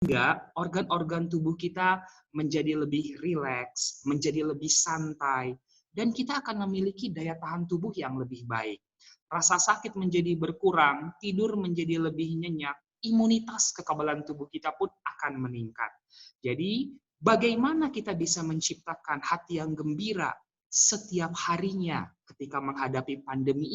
sehingga organ-organ tubuh kita menjadi lebih rileks, menjadi lebih santai, dan kita akan memiliki daya tahan tubuh yang lebih baik. Rasa sakit menjadi berkurang, tidur menjadi lebih nyenyak, imunitas kekebalan tubuh kita pun akan meningkat. Jadi, bagaimana kita bisa menciptakan hati yang gembira setiap harinya ketika menghadapi pandemi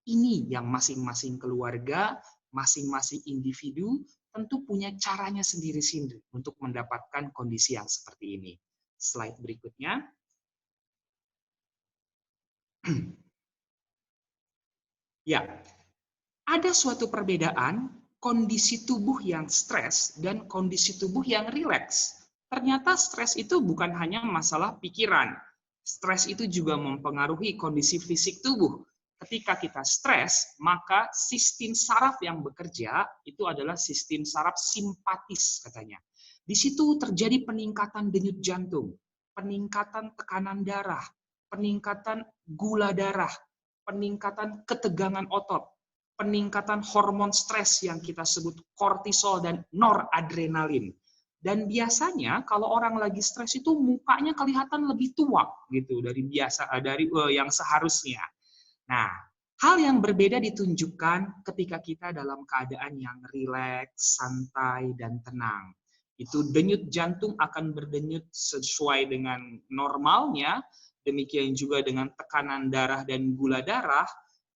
ini yang masing-masing keluarga, masing-masing individu tentu punya caranya sendiri-sendiri untuk mendapatkan kondisi yang seperti ini. Slide berikutnya. Ya, ada suatu perbedaan kondisi tubuh yang stres dan kondisi tubuh yang rileks. Ternyata stres itu bukan hanya masalah pikiran. Stres itu juga mempengaruhi kondisi fisik tubuh. Ketika kita stres, maka sistem saraf yang bekerja itu adalah sistem saraf simpatis katanya. Di situ terjadi peningkatan denyut jantung, peningkatan tekanan darah, peningkatan gula darah, peningkatan ketegangan otot, peningkatan hormon stres yang kita sebut kortisol dan noradrenalin. Dan biasanya kalau orang lagi stres itu mukanya kelihatan lebih tua gitu dari yang seharusnya. Nah, hal yang berbeda ditunjukkan ketika kita dalam keadaan yang rileks, santai, dan tenang. Itu denyut jantung akan berdenyut sesuai dengan normalnya, demikian juga dengan tekanan darah dan gula darah,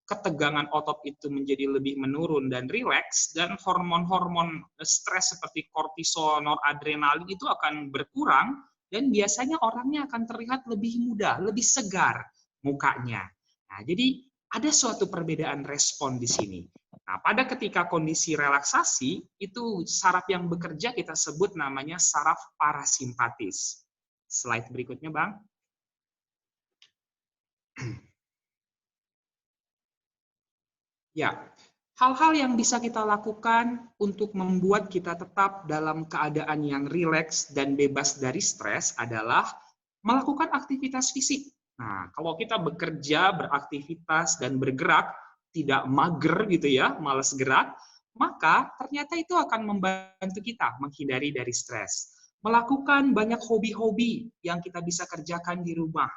ketegangan otot itu menjadi lebih menurun dan rileks, dan hormon-hormon stres seperti kortisol, noradrenalin itu akan berkurang, dan biasanya orangnya akan terlihat lebih muda, lebih segar mukanya. Nah, jadi ada suatu perbedaan respon di sini. Nah, pada ketika kondisi relaksasi, itu saraf yang bekerja kita sebut namanya saraf parasimpatis. Slide berikutnya, Bang. Ya, hal-hal yang bisa kita lakukan untuk membuat kita tetap dalam keadaan yang rileks dan bebas dari stres adalah melakukan aktivitas fisik. Nah, kalau kita bekerja, beraktivitas, dan bergerak, tidak mager gitu ya, malas gerak, maka ternyata itu akan membantu kita menghindari dari stres. Melakukan banyak hobi-hobi yang kita bisa kerjakan di rumah.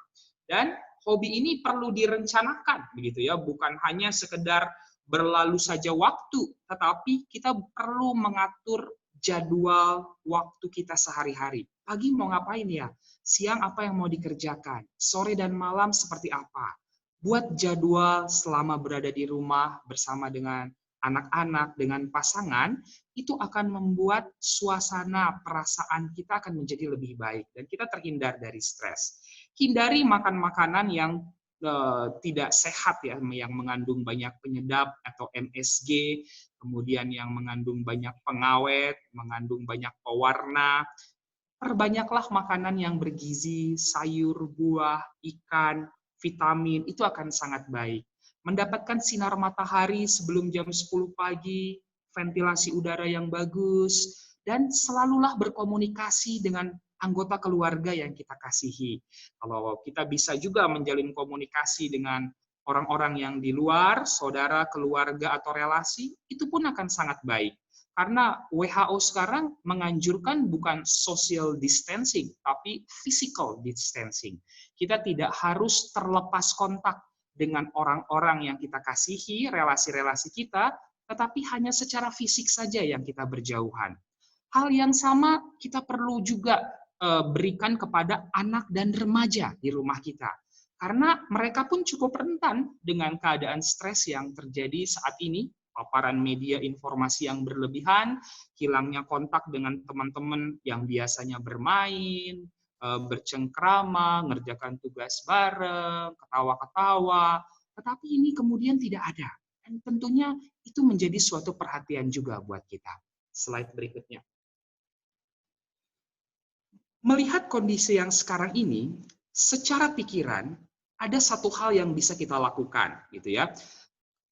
Dan hobi ini perlu direncanakan, begitu ya, bukan hanya sekedar berlalu saja waktu, tetapi kita perlu mengatur jadwal waktu kita sehari-hari. Pagi mau ngapain ya? Siang apa yang mau dikerjakan? Sore dan malam seperti apa? Buat jadwal selama berada di rumah bersama dengan anak-anak, dengan pasangan, itu akan membuat suasana perasaan kita akan menjadi lebih baik dan kita terhindar dari stres. Hindari makan makanan yang tidak sehat ya, yang mengandung banyak penyedap atau MSG, kemudian yang mengandung banyak pengawet, mengandung banyak pewarna. Perbanyaklah makanan yang bergizi, sayur, buah, ikan, vitamin, itu akan sangat baik. Mendapatkan sinar matahari sebelum jam 10 pagi, ventilasi udara yang bagus, dan selalulah berkomunikasi dengan anggota keluarga yang kita kasihi. Kalau kita bisa juga menjalin komunikasi dengan orang-orang yang di luar, saudara, keluarga, atau relasi, itu pun akan sangat baik. Karena WHO sekarang menganjurkan bukan social distancing, tapi physical distancing. Kita tidak harus terlepas kontak dengan orang-orang yang kita kasihi, relasi-relasi kita, tetapi hanya secara fisik saja yang kita berjauhan. Hal yang sama kita perlu juga berikan kepada anak dan remaja di rumah kita. Karena mereka pun cukup rentan dengan keadaan stres yang terjadi saat ini, paparan media informasi yang berlebihan, hilangnya kontak dengan teman-teman yang biasanya bermain, bercengkrama, ngerjakan tugas bareng, ketawa-ketawa, tetapi ini kemudian tidak ada. Dan tentunya itu menjadi suatu perhatian juga buat kita. Slide berikutnya. Melihat kondisi yang sekarang ini, secara pikiran, ada satu hal yang bisa kita lakukan, gitu ya.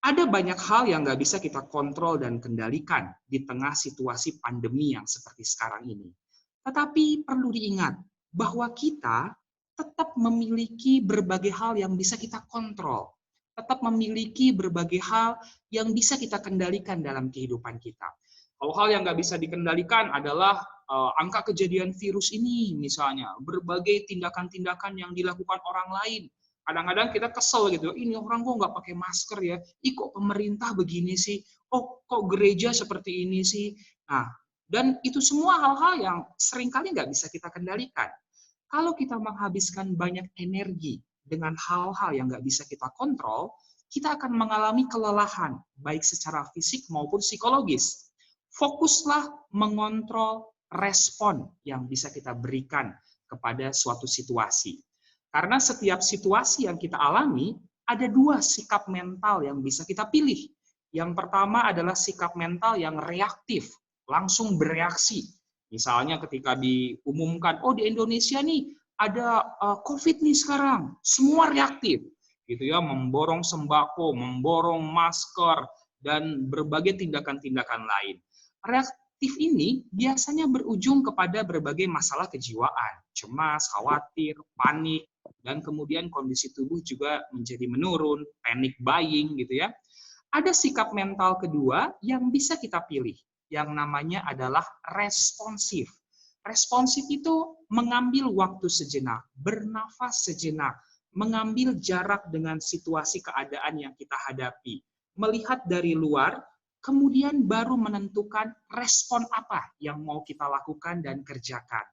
Ada banyak hal yang nggak bisa kita kontrol dan kendalikan di tengah situasi pandemi yang seperti sekarang ini. Tetapi perlu diingat bahwa kita tetap memiliki berbagai hal yang bisa kita kontrol, tetap memiliki berbagai hal yang bisa kita kendalikan dalam kehidupan kita. Hal-hal yang nggak bisa dikendalikan adalah angka kejadian virus ini misalnya, berbagai tindakan-tindakan yang dilakukan orang lain. Kadang-kadang kita kesel gitu, ini orang kok nggak pakai masker ya, ih kok pemerintah begini sih, oh kok gereja seperti ini sih. Nah, dan itu semua hal-hal yang seringkali nggak bisa kita kendalikan. Kalau kita menghabiskan banyak energi dengan hal-hal yang nggak bisa kita kontrol, kita akan mengalami kelelahan, baik secara fisik maupun psikologis. Fokuslah mengontrol respon yang bisa kita berikan kepada suatu situasi. Karena setiap situasi yang kita alami, ada dua sikap mental yang bisa kita pilih. Yang pertama adalah sikap mental yang reaktif, langsung bereaksi. Misalnya ketika diumumkan, oh di Indonesia nih ada COVID nih sekarang, semua reaktif, gitu ya, memborong sembako, memborong masker, dan berbagai tindakan-tindakan lain. Reaktif ini biasanya berujung kepada berbagai masalah kejiwaan, cemas, khawatir, panik, dan kemudian kondisi tubuh juga menjadi menurun, panic buying, gitu ya. Ada sikap mental kedua yang bisa kita pilih, yang namanya adalah responsif. Responsif itu mengambil waktu sejenak, bernafas sejenak, mengambil jarak dengan situasi keadaan yang kita hadapi, melihat dari luar, kemudian baru menentukan respon apa yang mau kita lakukan dan kerjakan.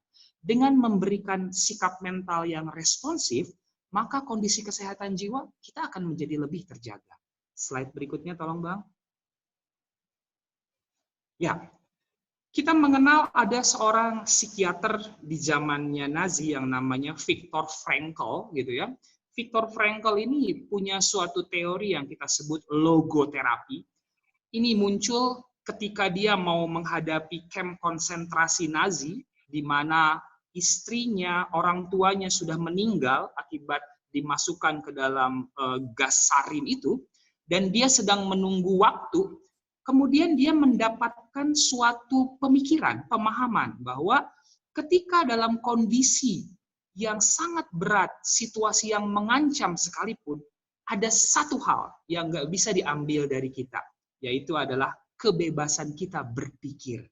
Dengan memberikan sikap mental yang responsif, maka kondisi kesehatan jiwa kita akan menjadi lebih terjaga. Slide berikutnya tolong Bang. Ya, kita mengenal ada seorang psikiater di zamannya Nazi yang namanya Viktor Frankl, gitu ya. Viktor Frankl ini punya suatu teori yang kita sebut logoterapi. Ini muncul ketika dia mau menghadapi kamp konsentrasi Nazi, di mana istrinya, orang tuanya sudah meninggal akibat dimasukkan ke dalam gas sarin itu, dan dia sedang menunggu waktu. Kemudian dia mendapatkan suatu pemikiran, pemahaman bahwa ketika dalam kondisi yang sangat berat, situasi yang mengancam sekalipun, ada satu hal yang nggak bisa diambil dari kita, yaitu adalah kebebasan kita berpikir.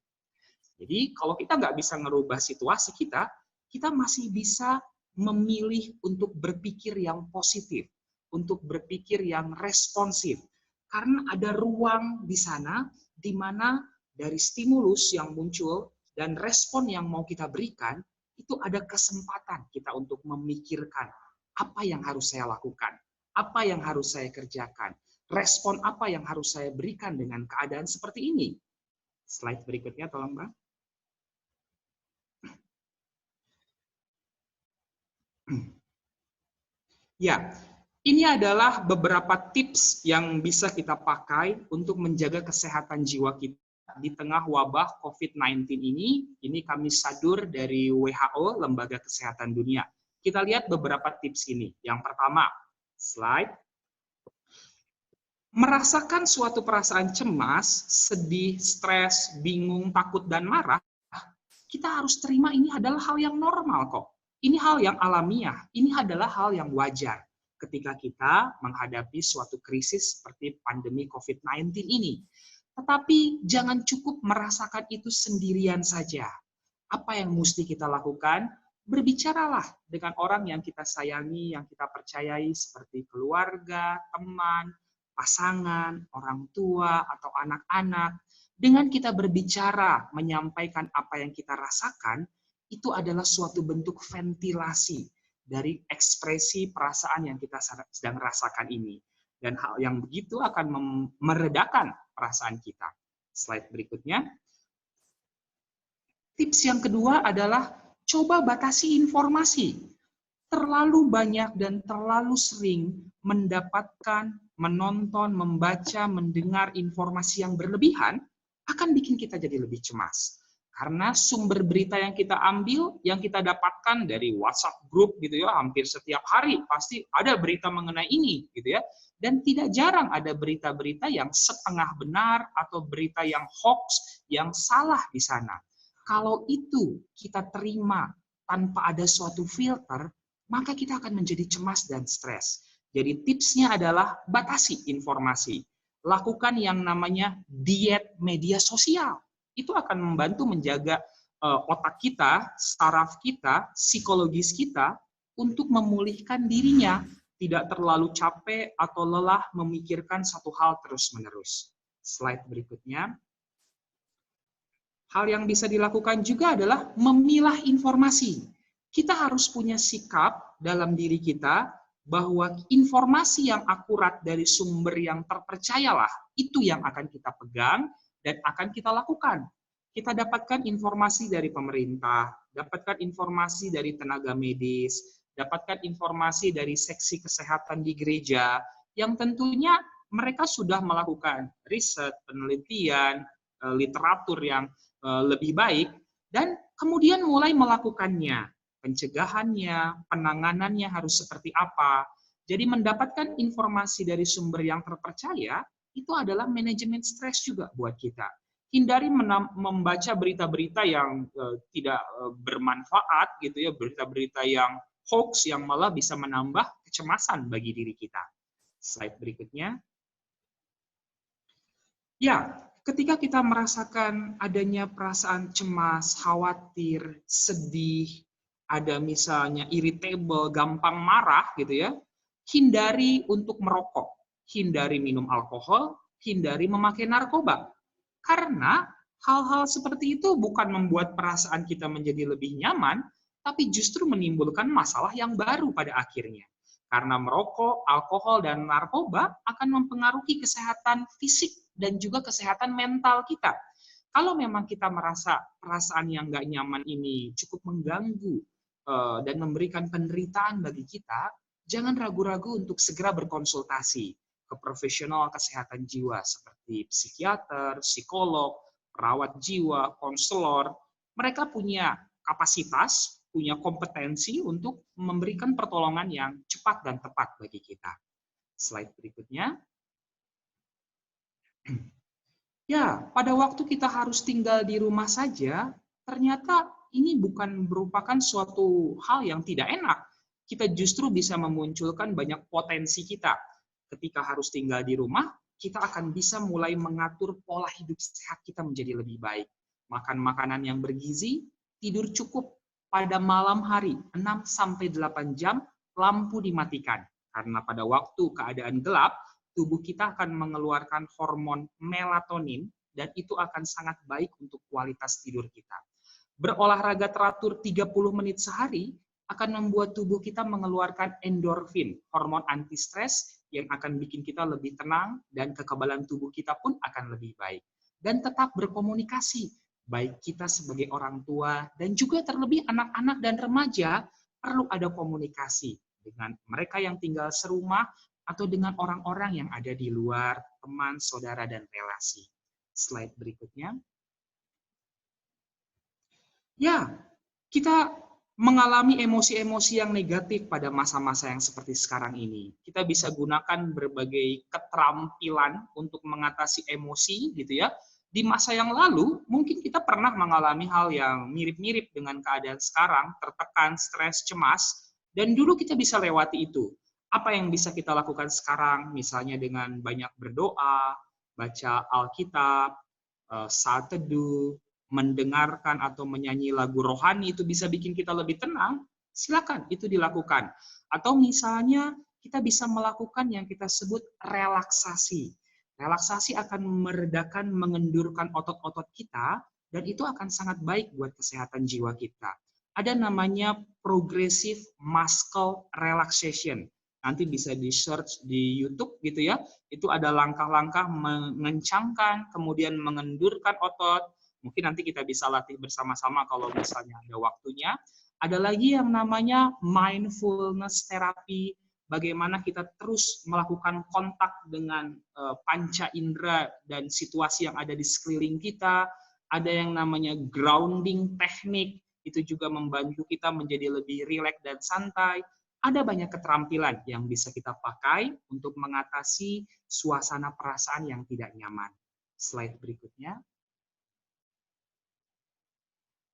Jadi kalau kita nggak bisa merubah situasi kita, kita masih bisa memilih untuk berpikir yang positif, untuk berpikir yang responsif. Karena ada ruang di sana di mana dari stimulus yang muncul dan respon yang mau kita berikan, itu ada kesempatan kita untuk memikirkan apa yang harus saya lakukan, apa yang harus saya kerjakan, respon apa yang harus saya berikan dengan keadaan seperti ini. Slide berikutnya tolong Bang. Ya, ini adalah beberapa tips yang bisa kita pakai untuk menjaga kesehatan jiwa kita di tengah wabah COVID-19 ini. Ini kami sadur dari WHO, Lembaga Kesehatan Dunia. Kita lihat beberapa tips ini. Yang pertama, slide. Merasakan suatu perasaan cemas, sedih, stres, bingung, takut, dan marah, kita harus terima ini adalah hal yang normal kok. Ini hal yang alamiah, ini adalah hal yang wajar ketika kita menghadapi suatu krisis seperti pandemi COVID-19 ini. Tetapi jangan cukup merasakan itu sendirian saja. Apa yang mesti kita lakukan? Berbicaralah dengan orang yang kita sayangi, yang kita percayai seperti keluarga, teman, pasangan, orang tua, atau anak-anak. Dengan kita berbicara, menyampaikan apa yang kita rasakan, itu adalah suatu bentuk ventilasi dari ekspresi perasaan yang kita sedang rasakan ini. Dan hal yang begitu akan meredakan perasaan kita. Slide berikutnya. Tips yang kedua adalah coba batasi informasi. Terlalu banyak dan terlalu sering mendapatkan, menonton, membaca, mendengar informasi yang berlebihan akan bikin kita jadi lebih cemas. Karena sumber berita yang kita ambil, yang kita dapatkan dari WhatsApp group gitu ya, hampir setiap hari pasti ada berita mengenai ini gitu ya. Dan tidak jarang ada berita-berita yang setengah benar atau berita yang hoax, yang salah di sana. Kalau itu kita terima tanpa ada suatu filter, maka kita akan menjadi cemas dan stres. Jadi tipsnya adalah batasi informasi. Lakukan yang namanya diet media sosial. itu akan membantu menjaga otak kita, saraf kita, psikologis kita untuk memulihkan dirinya, tidak terlalu capek atau lelah memikirkan satu hal terus-menerus. Slide berikutnya. Hal yang bisa dilakukan juga adalah memilah informasi. Kita harus punya sikap dalam diri kita bahwa informasi yang akurat dari sumber yang terpercayalah itu yang akan kita pegang dan akan kita lakukan. Kita dapatkan informasi dari pemerintah, dapatkan informasi dari tenaga medis, dapatkan informasi dari seksi kesehatan di gereja, yang tentunya mereka sudah melakukan riset, penelitian, literatur yang lebih baik, dan kemudian mulai melakukannya. Pencegahannya, penanganannya harus seperti apa. Jadi mendapatkan informasi dari sumber yang terpercaya, itu adalah manajemen stres juga buat kita. Hindari membaca berita-berita yang tidak bermanfaat, gitu ya, berita-berita yang hoax yang malah bisa menambah kecemasan bagi diri kita. Slide berikutnya. Ya, ketika kita merasakan adanya perasaan cemas, khawatir, sedih, ada misalnya irritable, gampang marah gitu ya, hindari untuk merokok, hindari minum alkohol, hindari memakai narkoba. Karena hal-hal seperti itu bukan membuat perasaan kita menjadi lebih nyaman, tapi justru menimbulkan masalah yang baru pada akhirnya. Karena merokok, alkohol, dan narkoba akan mempengaruhi kesehatan fisik dan juga kesehatan mental kita. Kalau memang kita merasa perasaan yang nggak nyaman ini cukup mengganggu dan memberikan penderitaan bagi kita, jangan ragu-ragu untuk segera berkonsultasi ke profesional kesehatan jiwa seperti psikiater, psikolog, perawat jiwa, konselor. Mereka punya kapasitas, punya kompetensi untuk memberikan pertolongan yang cepat dan tepat bagi kita. Slide berikutnya. Ya, pada waktu kita harus tinggal di rumah saja, ternyata ini bukan merupakan suatu hal yang tidak enak. Kita justru bisa memunculkan banyak potensi kita. Ketika harus tinggal di rumah, kita akan bisa mulai mengatur pola hidup sehat kita menjadi lebih baik. Makan makanan yang bergizi, tidur cukup pada malam hari, 6-8 jam, lampu dimatikan. Karena pada waktu keadaan gelap, tubuh kita akan mengeluarkan hormon melatonin, dan itu akan sangat baik untuk kualitas tidur kita. Berolahraga teratur 30 menit sehari akan membuat tubuh kita mengeluarkan endorfin, hormon anti-stres yang akan bikin kita lebih tenang dan kekebalan tubuh kita pun akan lebih baik. Dan tetap berkomunikasi, baik kita sebagai orang tua dan juga terlebih anak-anak dan remaja perlu ada komunikasi dengan mereka yang tinggal serumah atau dengan orang-orang yang ada di luar, teman, saudara, dan relasi. Slide berikutnya. Ya, kita mengalami emosi-emosi yang negatif pada masa-masa yang seperti sekarang ini. Kita bisa gunakan berbagai keterampilan untuk mengatasi emosi, gitu ya. Di masa yang lalu, mungkin kita pernah mengalami hal yang mirip-mirip dengan keadaan sekarang, tertekan, stres, cemas, dan dulu kita bisa lewati itu. Apa yang bisa kita lakukan sekarang? Misalnya dengan banyak berdoa, baca Alkitab, saat teduh, mendengarkan atau menyanyi lagu rohani itu bisa bikin kita lebih tenang, silakan itu dilakukan. Atau misalnya kita bisa melakukan yang kita sebut relaksasi. Relaksasi akan meredakan, mengendurkan otot-otot kita, dan itu akan sangat baik buat kesehatan jiwa kita. Ada namanya progressive muscle relaxation. Nanti bisa di-search di YouTube gitu ya. Itu ada langkah-langkah mengencangkan, kemudian mengendurkan otot. Mungkin nanti kita bisa latih bersama-sama kalau misalnya ada waktunya. Ada lagi yang namanya mindfulness therapy. Bagaimana kita terus melakukan kontak dengan panca indera dan situasi yang ada di sekeliling kita. Ada yang namanya grounding teknik. Itu juga membantu kita menjadi lebih rileks dan santai. Ada banyak keterampilan yang bisa kita pakai untuk mengatasi suasana perasaan yang tidak nyaman. Slide berikutnya.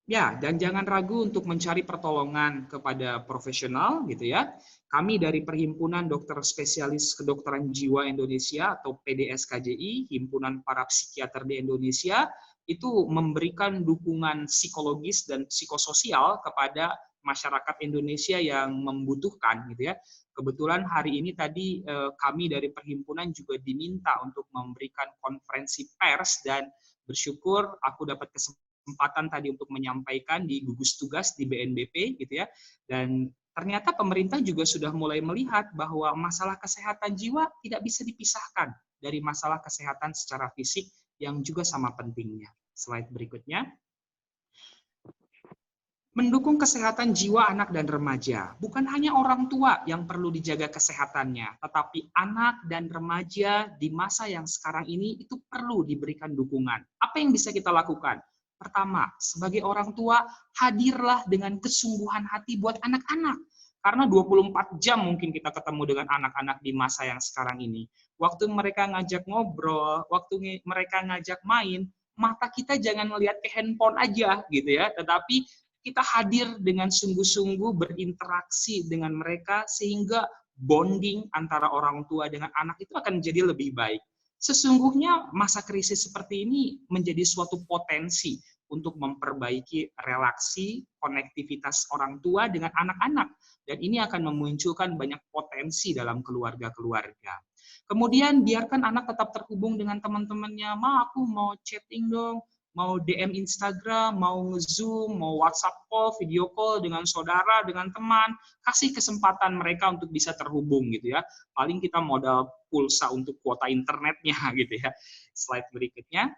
Ya, dan jangan ragu untuk mencari pertolongan kepada profesional gitu ya. Kami dari Perhimpunan Dokter Spesialis Kedokteran Jiwa Indonesia atau PDSKJI, Himpunan Para Psikiater di Indonesia, itu memberikan dukungan psikologis dan psikososial kepada masyarakat Indonesia yang membutuhkan gitu ya. Kebetulan hari ini tadi kami dari perhimpunan juga diminta untuk memberikan konferensi pers dan bersyukur aku dapat kesempatan tadi untuk menyampaikan di gugus tugas di BNPB gitu ya. Dan ternyata pemerintah juga sudah mulai melihat bahwa masalah kesehatan jiwa tidak bisa dipisahkan dari masalah kesehatan secara fisik yang juga sama pentingnya. Slide berikutnya. Mendukung kesehatan jiwa anak dan remaja. Bukan hanya orang tua yang perlu dijaga kesehatannya, tetapi anak dan remaja di masa yang sekarang ini itu perlu diberikan dukungan. Apa yang bisa kita lakukan? Pertama, sebagai orang tua, hadirlah dengan kesungguhan hati buat anak-anak. Karena 24 jam mungkin kita ketemu dengan anak-anak di masa yang sekarang ini. Waktu mereka ngajak ngobrol, waktu mereka ngajak main, mata kita jangan melihat ke handphone aja gitu ya, tetapi kita hadir dengan sungguh-sungguh berinteraksi dengan mereka sehingga bonding antara orang tua dengan anak itu akan menjadi lebih baik. Sesungguhnya masa krisis seperti ini menjadi suatu potensi untuk memperbaiki relasi, konektivitas orang tua dengan anak-anak. Dan ini akan memunculkan banyak potensi dalam keluarga-keluarga. Kemudian biarkan anak tetap terhubung dengan teman-temannya. Ma, aku mau chatting dong, mau DM Instagram, mau Zoom, mau WhatsApp call, video call dengan saudara, dengan teman, kasih kesempatan mereka untuk bisa terhubung gitu ya. Paling kita modal pulsa untuk kuota internetnya gitu ya. Slide berikutnya.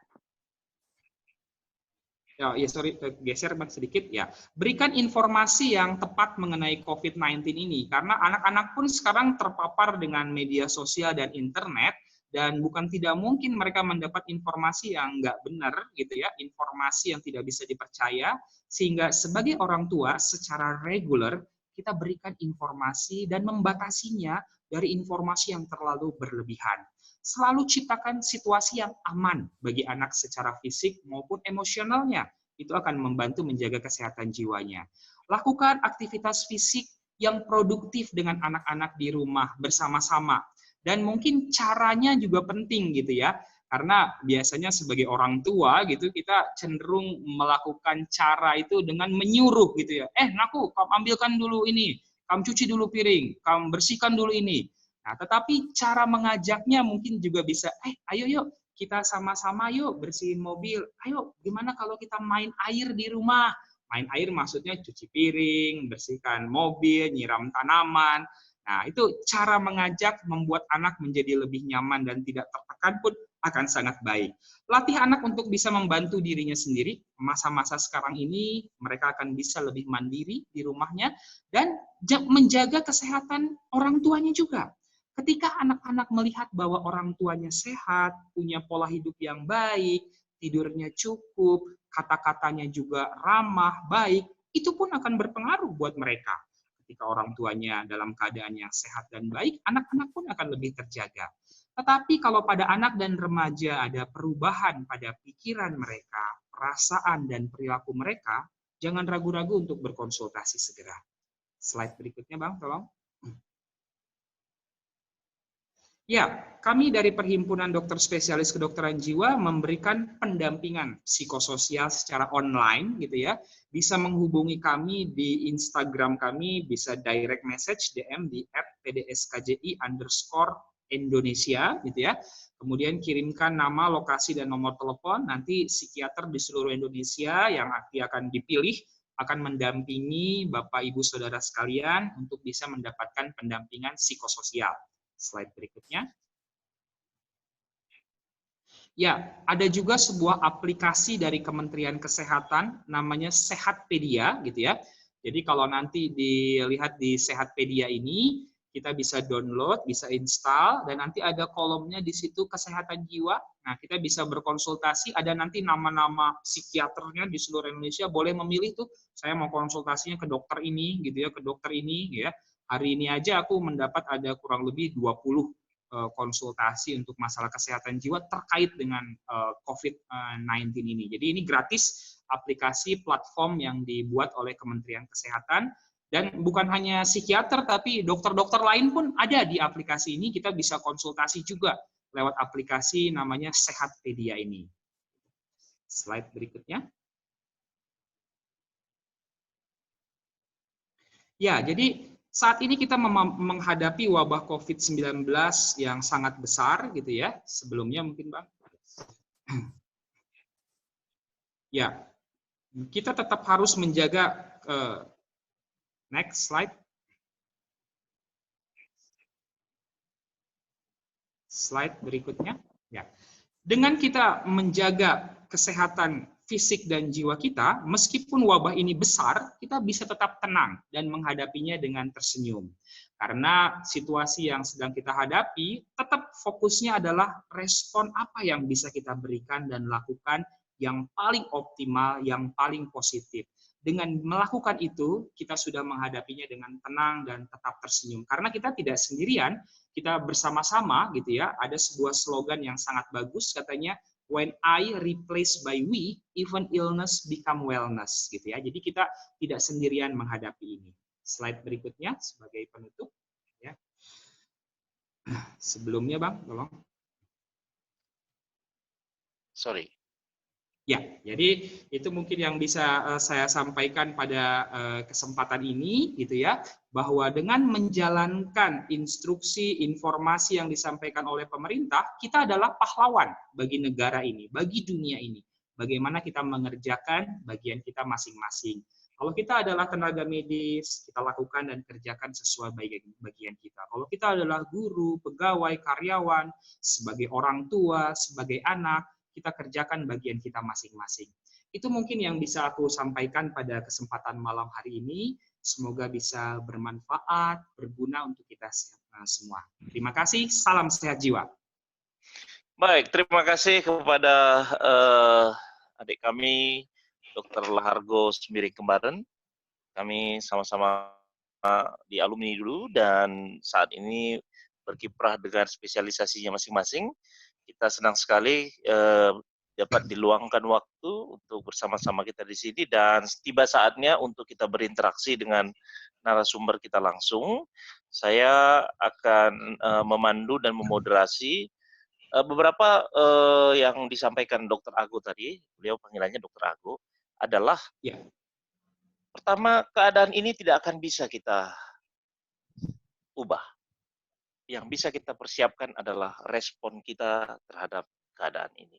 Ya, sorry, geser sedikit ya. Berikan informasi yang tepat mengenai COVID-19 ini, karena anak-anak pun sekarang terpapar dengan media sosial dan internet, dan bukan tidak mungkin mereka mendapat informasi yang nggak benar gitu ya, informasi yang tidak bisa dipercaya, sehingga sebagai orang tua secara reguler kita berikan informasi dan membatasinya dari informasi yang terlalu berlebihan. Selalu ciptakan situasi yang aman bagi anak secara fisik maupun emosionalnya. Itu akan membantu menjaga kesehatan jiwanya. Lakukan aktivitas fisik yang produktif dengan anak-anak di rumah bersama-sama. Dan mungkin caranya juga penting gitu ya. Karena biasanya sebagai orang tua gitu kita cenderung melakukan cara itu dengan menyuruh gitu ya. Naku, kamu ambilkan dulu ini, kamu cuci dulu piring, kamu bersihkan dulu ini. Nah, tetapi cara mengajaknya mungkin juga bisa, ayo yuk, kita sama-sama yuk bersihin mobil. Ayo, gimana kalau kita main air di rumah? Main air maksudnya cuci piring, bersihkan mobil, nyiram tanaman. Nah, itu cara mengajak membuat anak menjadi lebih nyaman dan tidak tertekan pun akan sangat baik. Latih anak untuk bisa membantu dirinya sendiri. Masa-masa sekarang ini mereka akan bisa lebih mandiri di rumahnya dan menjaga kesehatan orang tuanya juga. Ketika anak-anak melihat bahwa orang tuanya sehat, punya pola hidup yang baik, tidurnya cukup, kata-katanya juga ramah, baik, itu pun akan berpengaruh buat mereka. Ketika orang tuanya dalam keadaan yang sehat dan baik, anak-anak pun akan lebih terjaga. Tetapi kalau pada anak dan remaja ada perubahan pada pikiran mereka, perasaan dan perilaku mereka, jangan ragu-ragu untuk berkonsultasi segera. Slide berikutnya, Bang, tolong. Ya, kami dari Perhimpunan Dokter Spesialis Kedokteran Jiwa memberikan pendampingan psikososial secara online gitu ya. Bisa menghubungi kami di Instagram kami, bisa direct message DM di @pdskji_Indonesia gitu ya. Kemudian kirimkan nama, lokasi dan nomor telepon, nanti psikiater di seluruh Indonesia yang akan dipilih akan mendampingi Bapak Ibu Saudara sekalian untuk bisa mendapatkan pendampingan psikososial. Slide berikutnya. Ya, ada juga sebuah aplikasi dari Kementerian Kesehatan namanya Sehatpedia gitu ya. Jadi kalau nanti dilihat di Sehatpedia ini, kita bisa download, bisa install, dan nanti ada kolomnya di situ kesehatan jiwa. Nah, kita bisa berkonsultasi, ada nanti nama-nama psikiaternya di seluruh Indonesia, boleh memilih tuh, saya mau konsultasinya ke dokter ini, gitu ya, ke dokter ini, ya. Hari ini aja aku mendapat ada kurang lebih 20 konsultasi untuk masalah kesehatan jiwa terkait dengan COVID-19 ini. Jadi ini gratis, aplikasi platform yang dibuat oleh Kementerian Kesehatan, dan bukan hanya psikiater, tapi dokter-dokter lain pun ada di aplikasi ini, kita bisa konsultasi juga lewat aplikasi namanya Sehatpedia ini. Slide berikutnya. Ya, jadi saat ini kita menghadapi wabah COVID-19 yang sangat besar gitu ya. Sebelumnya mungkin Bang. Ya, kita tetap harus menjaga next slide. Slide berikutnya. Ya. Dengan kita menjaga kesehatan fisik dan jiwa kita, meskipun wabah ini besar, kita bisa tetap tenang dan menghadapinya dengan tersenyum. Karena situasi yang sedang kita hadapi, tetap fokusnya adalah respon apa yang bisa kita berikan dan lakukan yang paling optimal, yang paling positif. Dengan melakukan itu, kita sudah menghadapinya dengan tenang dan tetap tersenyum. Karena kita tidak sendirian, kita bersama-sama gitu ya. Ada sebuah slogan yang sangat bagus katanya, when I replaced by we, even illness become wellness gitu ya. Jadi kita tidak sendirian menghadapi ini. Slide berikutnya sebagai penutup ya. Sebelumnya Bang, tolong. Sorry. Ya, jadi itu mungkin yang bisa saya sampaikan pada kesempatan ini gitu ya, bahwa dengan menjalankan instruksi informasi yang disampaikan oleh pemerintah, kita adalah pahlawan bagi negara ini, bagi dunia ini. Bagaimana kita mengerjakan bagian kita masing-masing. Kalau kita adalah tenaga medis, kita lakukan dan kerjakan sesuai bagian kita. Kalau kita adalah guru, pegawai, karyawan, sebagai orang tua, sebagai anak, kita kerjakan bagian kita masing-masing. Itu mungkin yang bisa aku sampaikan pada kesempatan malam hari ini. Semoga bisa bermanfaat, berguna untuk kita semua. Terima kasih, salam sehat jiwa. Baik, terima kasih kepada adik kami, Dr. Lahargo Sembiring Kembaran. Kami sama-sama di alumni dulu dan saat ini berkiprah dengan spesialisasinya masing-masing. Kita senang sekali dapat diluangkan waktu untuk bersama-sama kita di sini dan tiba saatnya untuk kita berinteraksi dengan narasumber kita langsung. Saya akan memandu dan memoderasi beberapa yang disampaikan Dr. Ago tadi. Beliau panggilannya Dr. Ago adalah ya. Pertama, keadaan ini tidak akan bisa kita ubah. Yang bisa kita persiapkan adalah respon kita terhadap keadaan ini.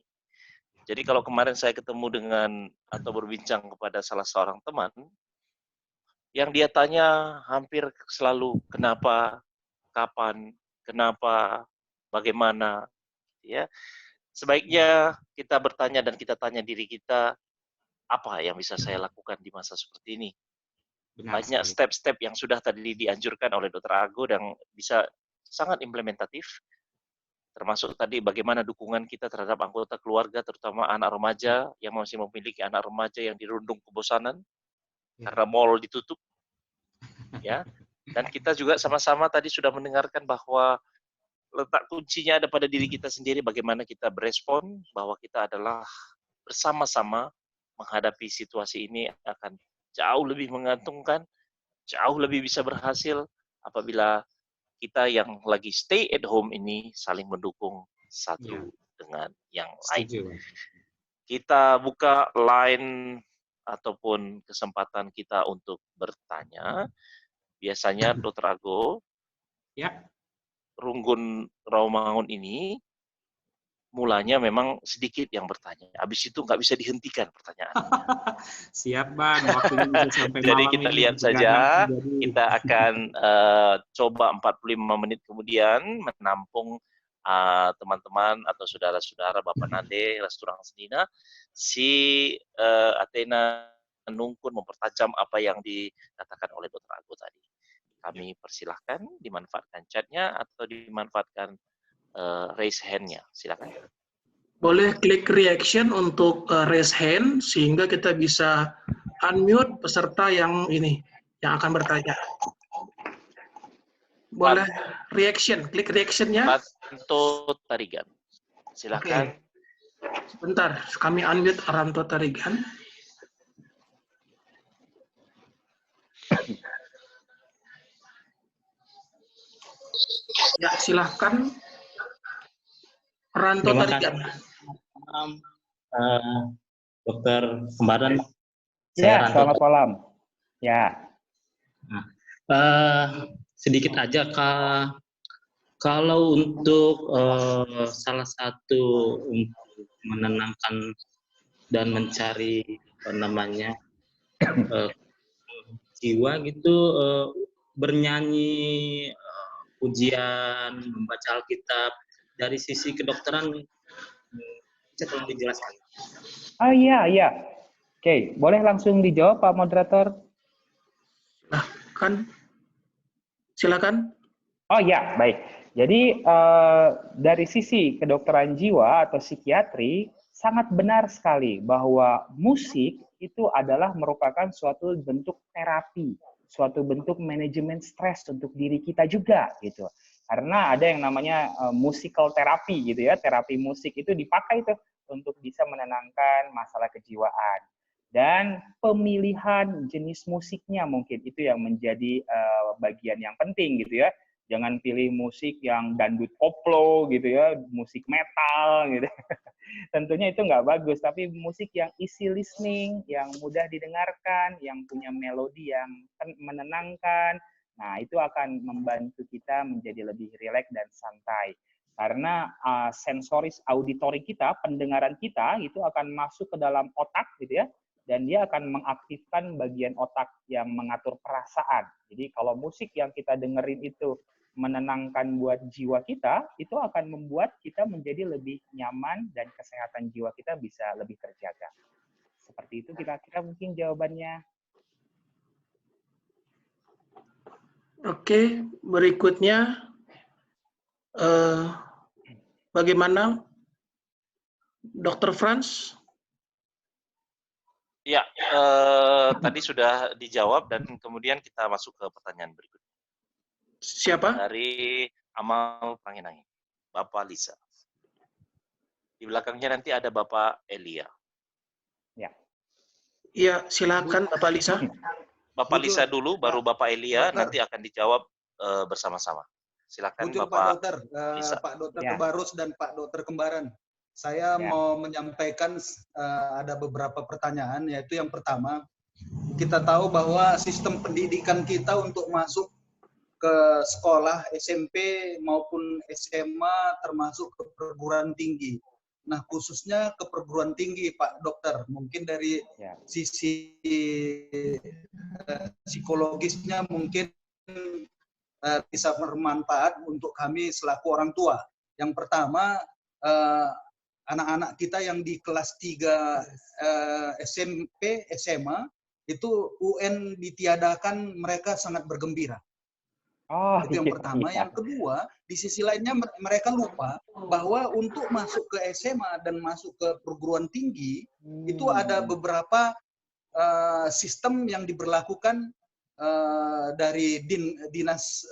Jadi kalau kemarin saya ketemu dengan atau berbincang kepada salah seorang teman, yang dia tanya hampir selalu kenapa, kapan, kenapa, bagaimana, ya. Sebaiknya kita bertanya dan kita tanya diri kita, apa yang bisa saya lakukan di masa seperti ini? Benar Banyak sekali. step-step yang sudah tadi dianjurkan oleh Dr. Ago dan bisa sangat implementatif, termasuk tadi bagaimana dukungan kita terhadap anggota keluarga, terutama anak remaja yang masih memiliki anak remaja yang dirundung kebosanan karena mall ditutup, ya. Dan kita juga sama-sama tadi sudah mendengarkan bahwa letak kuncinya ada pada diri kita sendiri, bagaimana kita berespon, bahwa kita adalah bersama-sama menghadapi situasi ini akan jauh lebih menguntungkan, jauh lebih bisa berhasil apabila kita yang lagi stay at home ini saling mendukung satu dengan yang lain. Setuju. Kita buka line ataupun kesempatan kita untuk bertanya. Biasanya Dr. Ago, Ya. Runggun Rawamangun ini mulanya memang sedikit yang bertanya. Habis itu nggak bisa dihentikan pertanyaan. Siap Bang, waktunya bisa sampai Jadi malam kita ini. lihat saja, kita akan coba 45 menit kemudian menampung teman-teman atau saudara-saudara Bapak Nande, Resturang Senina, si Athena Nungkun mempertajam apa yang dikatakan oleh Dr. Ago tadi. Kami persilahkan dimanfaatkan chatnya atau dimanfaatkan raise hand-nya. Silakan. Boleh klik reaction untuk raise hand sehingga kita bisa unmute peserta yang ini yang akan bertanya. Boleh reaction, klik reaction-nya. Ranto Tarigan. Silakan. Oke. Sebentar, kami unmute Ranto Tarigan. Ya, silahkan. Ranto Tarigan. Dokter Kembaran. Ya, selamat malam. Ya. Nah, sedikit aja kalau untuk salah satu untuk menenangkan dan mencari jiwa gitu, bernyanyi, pujian, membaca Alkitab, dari sisi kedokteran bisa tolong dijelaskan. Oh iya. Oke, boleh langsung dijawab Pak Moderator? Nah, kan silakan. Oh ya, baik. Jadi dari sisi kedokteran jiwa atau psikiatri, sangat benar sekali bahwa musik itu adalah merupakan suatu bentuk terapi, suatu bentuk manajemen stres untuk diri kita juga gitu. Karena ada yang namanya musical therapy gitu ya, terapi musik itu dipakai tuh untuk bisa menenangkan masalah kejiwaan. Dan pemilihan jenis musiknya mungkin itu yang menjadi bagian yang penting gitu ya. Jangan pilih musik yang dangdut koplo gitu ya, musik metal gitu. Tentunya itu nggak bagus, tapi musik yang easy listening, yang mudah didengarkan, yang punya melodi yang menenangkan, nah itu akan membantu kita menjadi lebih rileks dan santai. Karena sensoris auditori kita, pendengaran kita, itu akan masuk ke dalam otak gitu ya, dan dia akan mengaktifkan bagian otak yang mengatur perasaan. Jadi kalau musik yang kita dengerin itu menenangkan buat jiwa kita, itu akan membuat kita menjadi lebih nyaman dan kesehatan jiwa kita bisa lebih terjaga. Seperti itu kira-kira mungkin jawabannya. Oke, berikutnya bagaimana Dr. Franz? Ya, tadi sudah dijawab dan kemudian kita masuk ke pertanyaan berikutnya. Siapa? Dari Amal Panginangi, Bapak Lisa. Di belakangnya nanti ada Bapak Elia. Ya. Iya, silakan Bapak Lisa. Bapak Lisa dulu, baru Bapak Elia, nanti akan dijawab bersama-sama. Silakan Bujur, Bapak Pak Dokter, Lisa. Pak Dokter Ya. Kebarus dan Pak Dokter Kembaran. Saya mau menyampaikan ada beberapa pertanyaan, yaitu yang pertama, kita tahu bahwa sistem pendidikan kita untuk masuk ke sekolah SMP maupun SMA termasuk ke perguruan tinggi. Nah, khususnya ke perguruan tinggi, Pak Dokter, mungkin dari sisi psikologisnya mungkin bisa bermanfaat untuk kami selaku orang tua. Yang pertama, anak-anak kita yang di kelas 3 SMP, SMA, itu UN ditiadakan, mereka sangat bergembira. Itu yang pertama. Yang kedua, di sisi lainnya mereka lupa bahwa untuk masuk ke SMA dan masuk ke perguruan tinggi, itu ada beberapa sistem yang diberlakukan dari dinas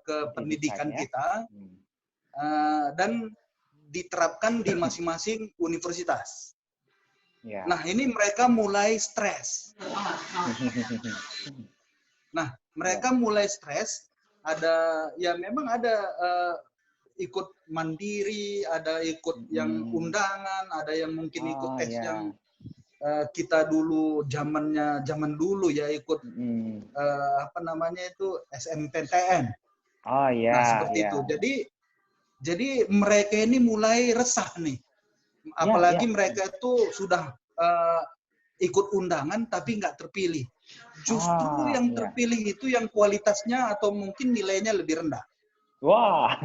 kependidikan kita dan diterapkan di masing-masing universitas. Nah, ini mereka mulai stres. Nah, mereka mulai stres, memang ada ikut mandiri, ada ikut yang undangan, ada yang mungkin ikut tes yang kita dulu zaman dulu ya ikut SMPTN. Nah, seperti itu. Jadi mereka ini mulai resah nih. Apalagi mereka itu sudah ikut undangan tapi nggak terpilih. Justru yang terpilih itu yang kualitasnya atau mungkin nilainya lebih rendah. Wah,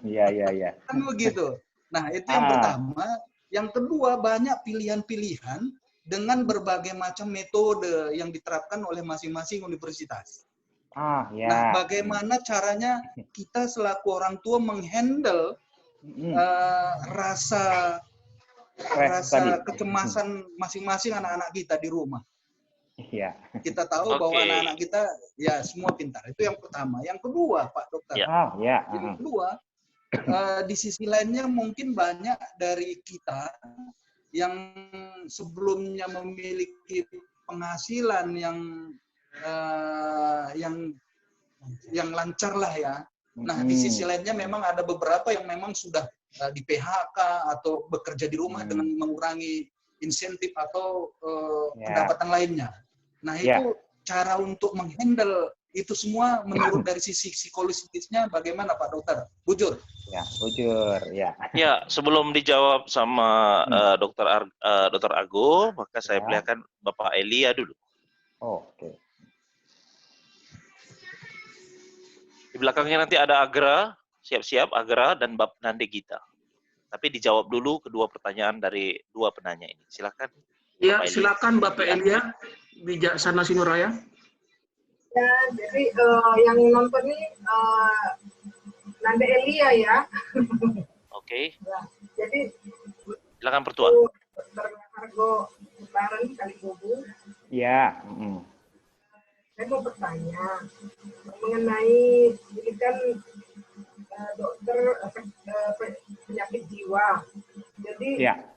iya. Kan begitu. Nah, itu yang pertama. Yang kedua, banyak pilihan-pilihan dengan berbagai macam metode yang diterapkan oleh masing-masing universitas. Nah, bagaimana caranya kita selaku orang tua menghandle rasa kecemasan masing-masing anak-anak kita di rumah. Kita tahu bahwa anak-anak kita ya semua pintar. Itu yang pertama. Yang kedua, Pak Dokter. Yang kedua, di sisi lainnya mungkin banyak dari kita yang sebelumnya memiliki penghasilan yang lancar lah ya. Nah, di sisi lainnya memang ada beberapa yang memang sudah di PHK atau bekerja di rumah dengan mengurangi insentif atau Ya. pendapatan lainnya. Nah, Ya. itu cara untuk menghandle itu semua menurut dari sisi psikologisnya bagaimana Pak Dokter? Bujur. Ya, bujur, ya. Ya, sebelum dijawab sama Dokter Ago, maka saya Ya. perlihatkan Bapak Elia dulu. Oh, oke. Di belakangnya nanti ada Agra, siap-siap Agra dan Bab Nande Gita. Tapi dijawab dulu kedua pertanyaan dari dua penanya ini. Silakan. Ya, Bapak Elia. silakan Bapak Elia, Bijaksana Sinuraya. Ya, jadi yang nonton ini Nanda Elia ya. Oke, Nah, jadi silakan Pertua. Dr. Argo Bareng Kalibobu, Ya. saya mau bertanya mengenai ini kan dokter penyakit jiwa. Jadi Ya.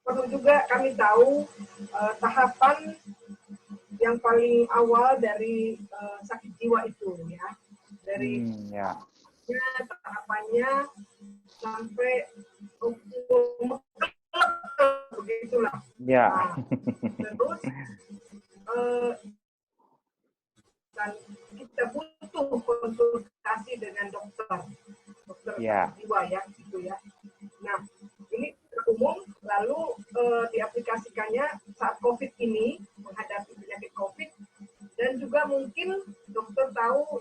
perlu juga kami tahu tahapan yang paling awal dari sakit jiwa itu ya, dari Ya. tahapannya sampai begitulah. Ya. Nah, terus dan kita butuh konsultasi dengan dokter Ya. sakit jiwa ya, gitu ya. Nah, ini umum lalu diaplikasikannya saat COVID ini, menghadapi penyakit COVID, dan juga mungkin dokter tahu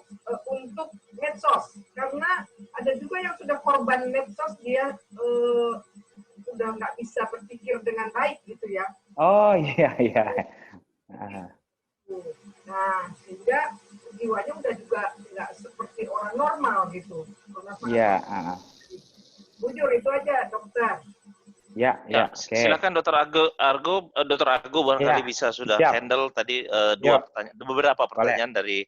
untuk medsos, karena ada juga yang sudah korban medsos, dia sudah nggak bisa berpikir dengan baik gitu ya. Oh, iya, iya. Nah, sehingga jiwanya udah juga nggak seperti orang normal gitu. Iya. Bujur itu aja dokter. Ya, ya, oke. Silakan Dokter Argo barangkali Ya, bisa sudah siap. handle tadi beberapa pertanyaan dari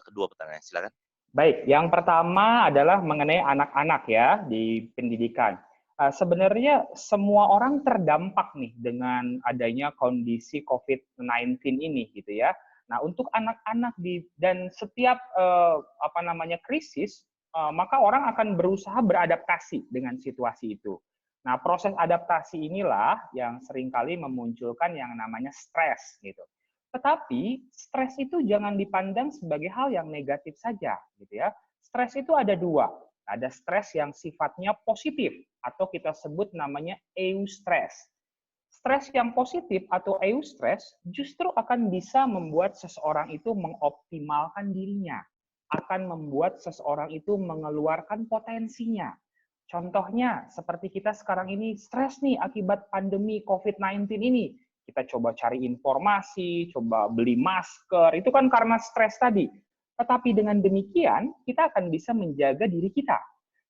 kedua pertanyaan. Silakan. Baik, yang pertama adalah mengenai anak-anak ya di pendidikan. Sebenarnya semua orang terdampak nih dengan adanya kondisi COVID-19 ini gitu ya. Nah, untuk anak-anak dan setiap krisis, maka orang akan berusaha beradaptasi dengan situasi itu. Nah, proses adaptasi inilah yang seringkali memunculkan yang namanya stres gitu. Tetapi stres itu jangan dipandang sebagai hal yang negatif saja gitu ya. Stres itu ada dua. Ada stres yang sifatnya positif atau kita sebut namanya eustress. Stres yang positif atau eustress justru akan bisa membuat seseorang itu mengoptimalkan dirinya, akan membuat seseorang itu mengeluarkan potensinya. Contohnya seperti kita sekarang ini stres nih akibat pandemi COVID-19 ini. Kita coba cari informasi, coba beli masker, itu kan karena stres tadi. Tetapi dengan demikian, kita akan bisa menjaga diri kita.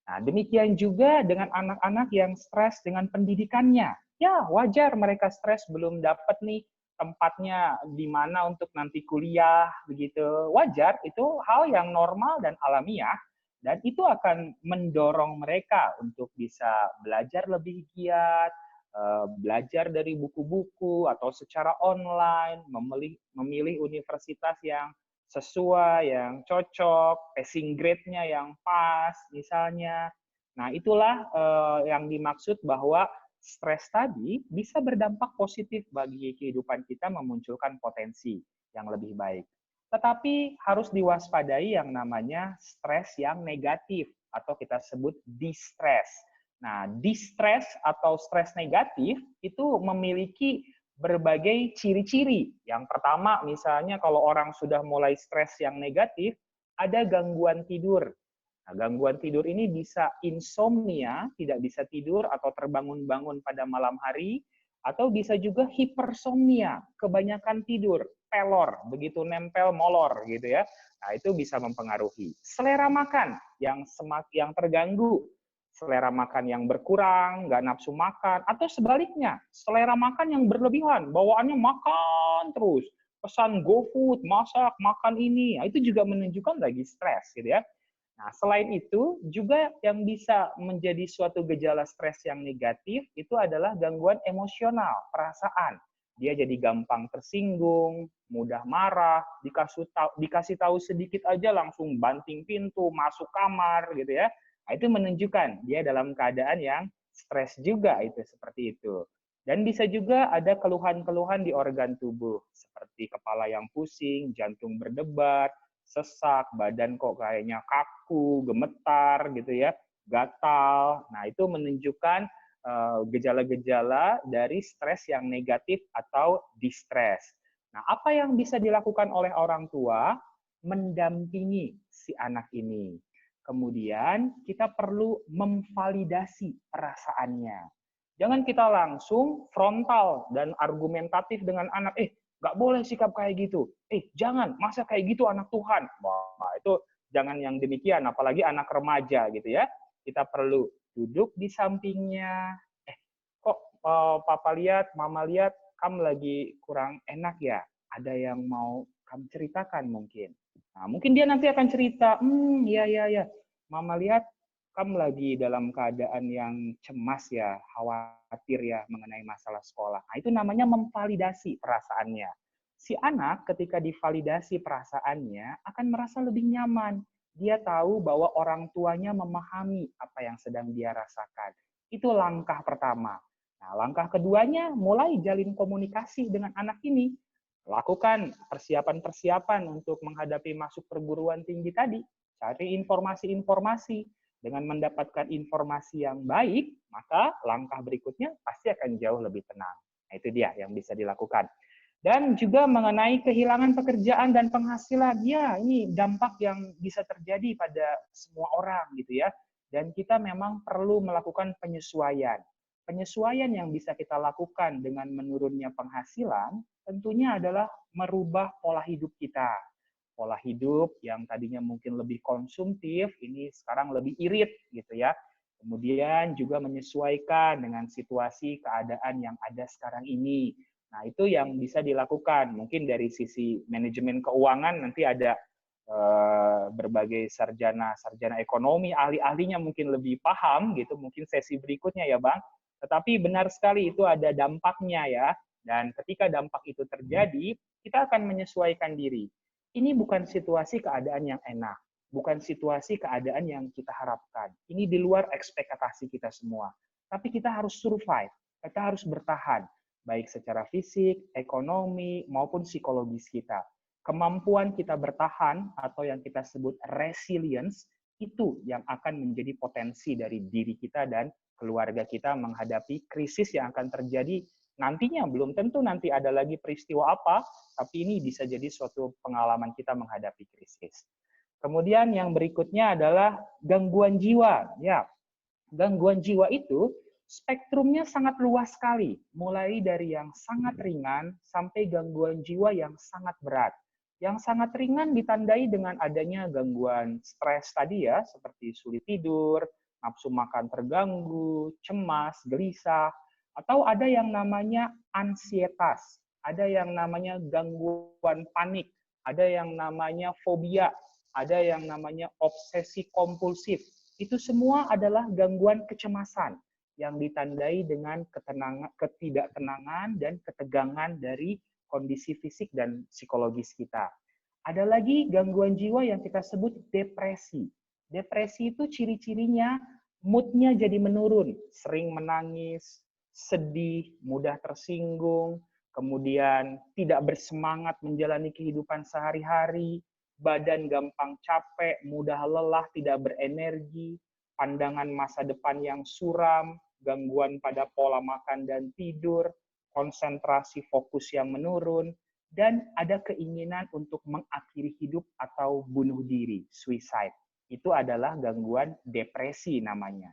Nah, demikian juga dengan anak-anak yang stres dengan pendidikannya. Ya, wajar mereka stres belum dapat nih tempatnya di mana untuk nanti kuliah, begitu. Wajar, itu hal yang normal dan alamiah. Dan itu akan mendorong mereka untuk bisa belajar lebih giat, belajar dari buku-buku atau secara online, memilih universitas yang sesuai, yang cocok, passing grade-nya yang pas, misalnya. Nah, itulah yang dimaksud bahwa stres tadi bisa berdampak positif bagi kehidupan kita, memunculkan potensi yang lebih baik. Tetapi harus diwaspadai yang namanya stres yang negatif atau kita sebut distress. Nah, distress atau stres negatif itu memiliki berbagai ciri-ciri. Yang pertama, misalnya kalau orang sudah mulai stres yang negatif, ada gangguan tidur. Nah, gangguan tidur ini bisa insomnia, tidak bisa tidur atau terbangun-bangun pada malam hari, atau bisa juga hipersomnia, kebanyakan tidur, pelor, begitu nempel molor gitu ya. Nah, itu bisa mempengaruhi. Selera makan yang terganggu, selera makan yang berkurang, nggak nafsu makan, atau sebaliknya, selera makan yang berlebihan, bawaannya makan terus, pesan GoFood, masak, makan ini, nah, itu juga menunjukkan lagi stres gitu ya. Nah, selain itu, juga yang bisa menjadi suatu gejala stres yang negatif itu adalah gangguan emosional, perasaan. Dia jadi gampang tersinggung, mudah marah, dikasih tahu sedikit aja langsung banting pintu, masuk kamar gitu ya. Nah, itu menunjukkan dia dalam keadaan yang stres juga itu seperti itu. Dan bisa juga ada keluhan-keluhan di organ tubuh, seperti kepala yang pusing, jantung berdebar, sesak, badan kok kayaknya kaku, gemetar gitu ya, gatal. Nah, itu menunjukkan gejala-gejala dari stres yang negatif atau distress. Nah, apa yang bisa dilakukan oleh orang tua? Mendampingi si anak ini. Kemudian kita perlu memvalidasi perasaannya. Jangan kita langsung frontal dan argumentatif dengan anak, nggak boleh sikap kayak gitu. Jangan, masa kayak gitu anak Tuhan. Wah, itu jangan yang demikian, apalagi anak remaja gitu ya. Kita perlu duduk di sampingnya. Kok papa lihat, mama lihat, kamu lagi kurang enak ya? Ada yang mau kamu ceritakan mungkin. Nah, mungkin dia nanti akan cerita, ya. Mama lihat kamu lagi dalam keadaan yang cemas ya, khawatir ya mengenai masalah sekolah. Nah, itu namanya memvalidasi perasaannya. Si anak ketika divalidasi perasaannya akan merasa lebih nyaman. Dia tahu bahwa orang tuanya memahami apa yang sedang dia rasakan. Itu langkah pertama. Nah, langkah keduanya mulai jalin komunikasi dengan anak ini. Lakukan persiapan-persiapan untuk menghadapi masuk perguruan tinggi tadi. Cari informasi-informasi. Dengan mendapatkan informasi yang baik, maka langkah berikutnya pasti akan jauh lebih tenang. Nah, itu dia yang bisa dilakukan. Dan juga mengenai kehilangan pekerjaan dan penghasilan, ya ini dampak yang bisa terjadi pada semua orang gitu ya. Dan kita memang perlu melakukan penyesuaian. Penyesuaian yang bisa kita lakukan dengan menurunnya penghasilan tentunya adalah merubah pola hidup kita. Pola hidup yang tadinya mungkin lebih konsumtif, ini sekarang lebih irit gitu ya. Kemudian juga menyesuaikan dengan situasi keadaan yang ada sekarang ini. Nah, itu yang bisa dilakukan. Mungkin dari sisi manajemen keuangan nanti ada berbagai sarjana ekonomi, ahli-ahlinya mungkin lebih paham gitu, mungkin sesi berikutnya ya Bang. Tetapi benar sekali itu ada dampaknya ya. Dan ketika dampak itu terjadi, kita akan menyesuaikan diri. Ini bukan situasi keadaan yang enak, bukan situasi keadaan yang kita harapkan. Ini di luar ekspektasi kita semua. Tapi kita harus survive, kita harus bertahan, baik secara fisik, ekonomi, maupun psikologis kita. Kemampuan kita bertahan atau yang kita sebut resilience, itu yang akan menjadi potensi dari diri kita dan keluarga kita menghadapi krisis yang akan terjadi nantinya. Belum tentu nanti ada lagi peristiwa apa, tapi ini bisa jadi suatu pengalaman kita menghadapi krisis. Kemudian yang berikutnya adalah gangguan jiwa. Ya, gangguan jiwa itu spektrumnya sangat luas sekali, mulai dari yang sangat ringan sampai gangguan jiwa yang sangat berat. Yang sangat ringan ditandai dengan adanya gangguan stres tadi ya, seperti sulit tidur, nafsu makan terganggu, cemas, gelisah, atau ada yang namanya ansietas, ada yang namanya gangguan panik, ada yang namanya fobia, ada yang namanya obsesi kompulsif. Itu semua adalah gangguan kecemasan yang ditandai dengan ketidaktenangan dan ketegangan dari kondisi fisik dan psikologis kita. Ada lagi gangguan jiwa yang kita sebut depresi. Depresi itu ciri-cirinya mood-nya jadi menurun, sering menangis, sedih, mudah tersinggung, kemudian tidak bersemangat menjalani kehidupan sehari-hari, badan gampang capek, mudah lelah, tidak berenergi, pandangan masa depan yang suram, gangguan pada pola makan dan tidur, konsentrasi fokus yang menurun, dan ada keinginan untuk mengakhiri hidup atau bunuh diri, suicide. Itu adalah gangguan depresi namanya.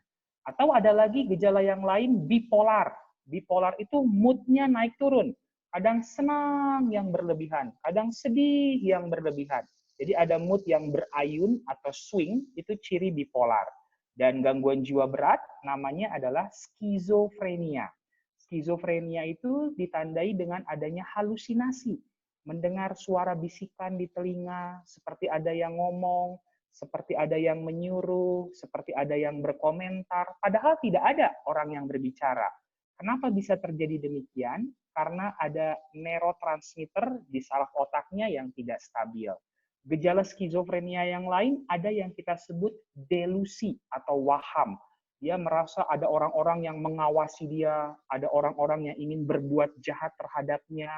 Atau ada lagi gejala yang lain, bipolar. Bipolar itu mood-nya naik turun. Kadang senang yang berlebihan, kadang sedih yang berlebihan. Jadi ada mood yang berayun atau swing, itu ciri bipolar. Dan gangguan jiwa berat namanya adalah skizofrenia. Skizofrenia itu ditandai dengan adanya halusinasi. Mendengar suara bisikan di telinga, seperti ada yang ngomong, seperti ada yang menyuruh, seperti ada yang berkomentar, padahal tidak ada orang yang berbicara. Kenapa bisa terjadi demikian? Karena ada neurotransmitter di saraf otaknya yang tidak stabil. Gejala skizofrenia yang lain ada yang kita sebut delusi atau waham. dia merasa ada orang-orang yang mengawasi dia, ada orang-orang yang ingin berbuat jahat terhadapnya,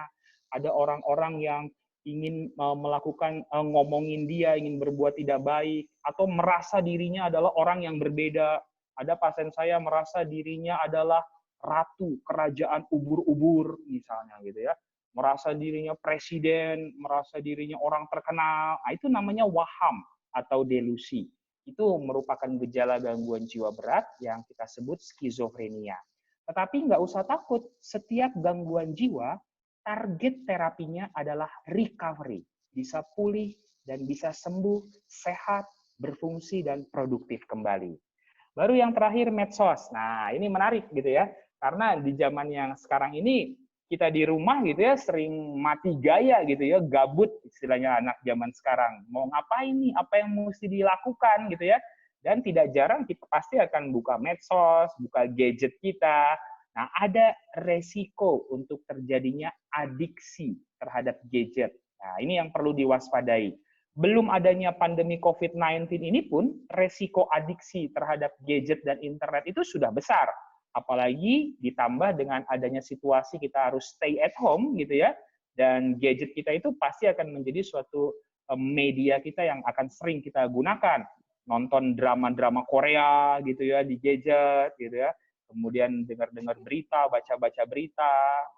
ada orang-orang yang ingin melakukan ngomongin dia, ingin berbuat tidak baik, atau merasa dirinya adalah orang yang berbeda. Ada pasien saya merasa dirinya adalah ratu kerajaan ubur-ubur misalnya gitu ya. Merasa dirinya presiden, merasa dirinya orang terkenal. Nah, itu namanya waham atau delusi. Itu merupakan gejala gangguan jiwa berat yang kita sebut skizofrenia. Tetapi nggak usah takut, setiap gangguan jiwa, target terapinya adalah recovery. Bisa pulih dan bisa sembuh, sehat, berfungsi, dan produktif kembali. Baru yang terakhir, medsos. Nah, ini menarik gitu ya. Karena di zaman yang sekarang ini, kita di rumah gitu ya, sering mati gaya gitu ya, gabut istilahnya anak zaman sekarang. Mau ngapain nih, apa yang mesti dilakukan gitu ya. Dan tidak jarang kita pasti akan buka medsos, buka gadget kita. Nah, ada resiko untuk terjadinya adiksi terhadap gadget. Nah, ini yang perlu diwaspadai. Belum adanya pandemi COVID-19 ini pun, resiko adiksi terhadap gadget dan internet itu sudah besar. Apalagi ditambah dengan adanya situasi kita harus stay at home gitu ya, dan gadget kita itu pasti akan menjadi suatu media kita yang akan sering kita gunakan. Nonton drama-drama Korea gitu ya di gadget gitu ya, kemudian dengar-dengar berita, baca-baca berita,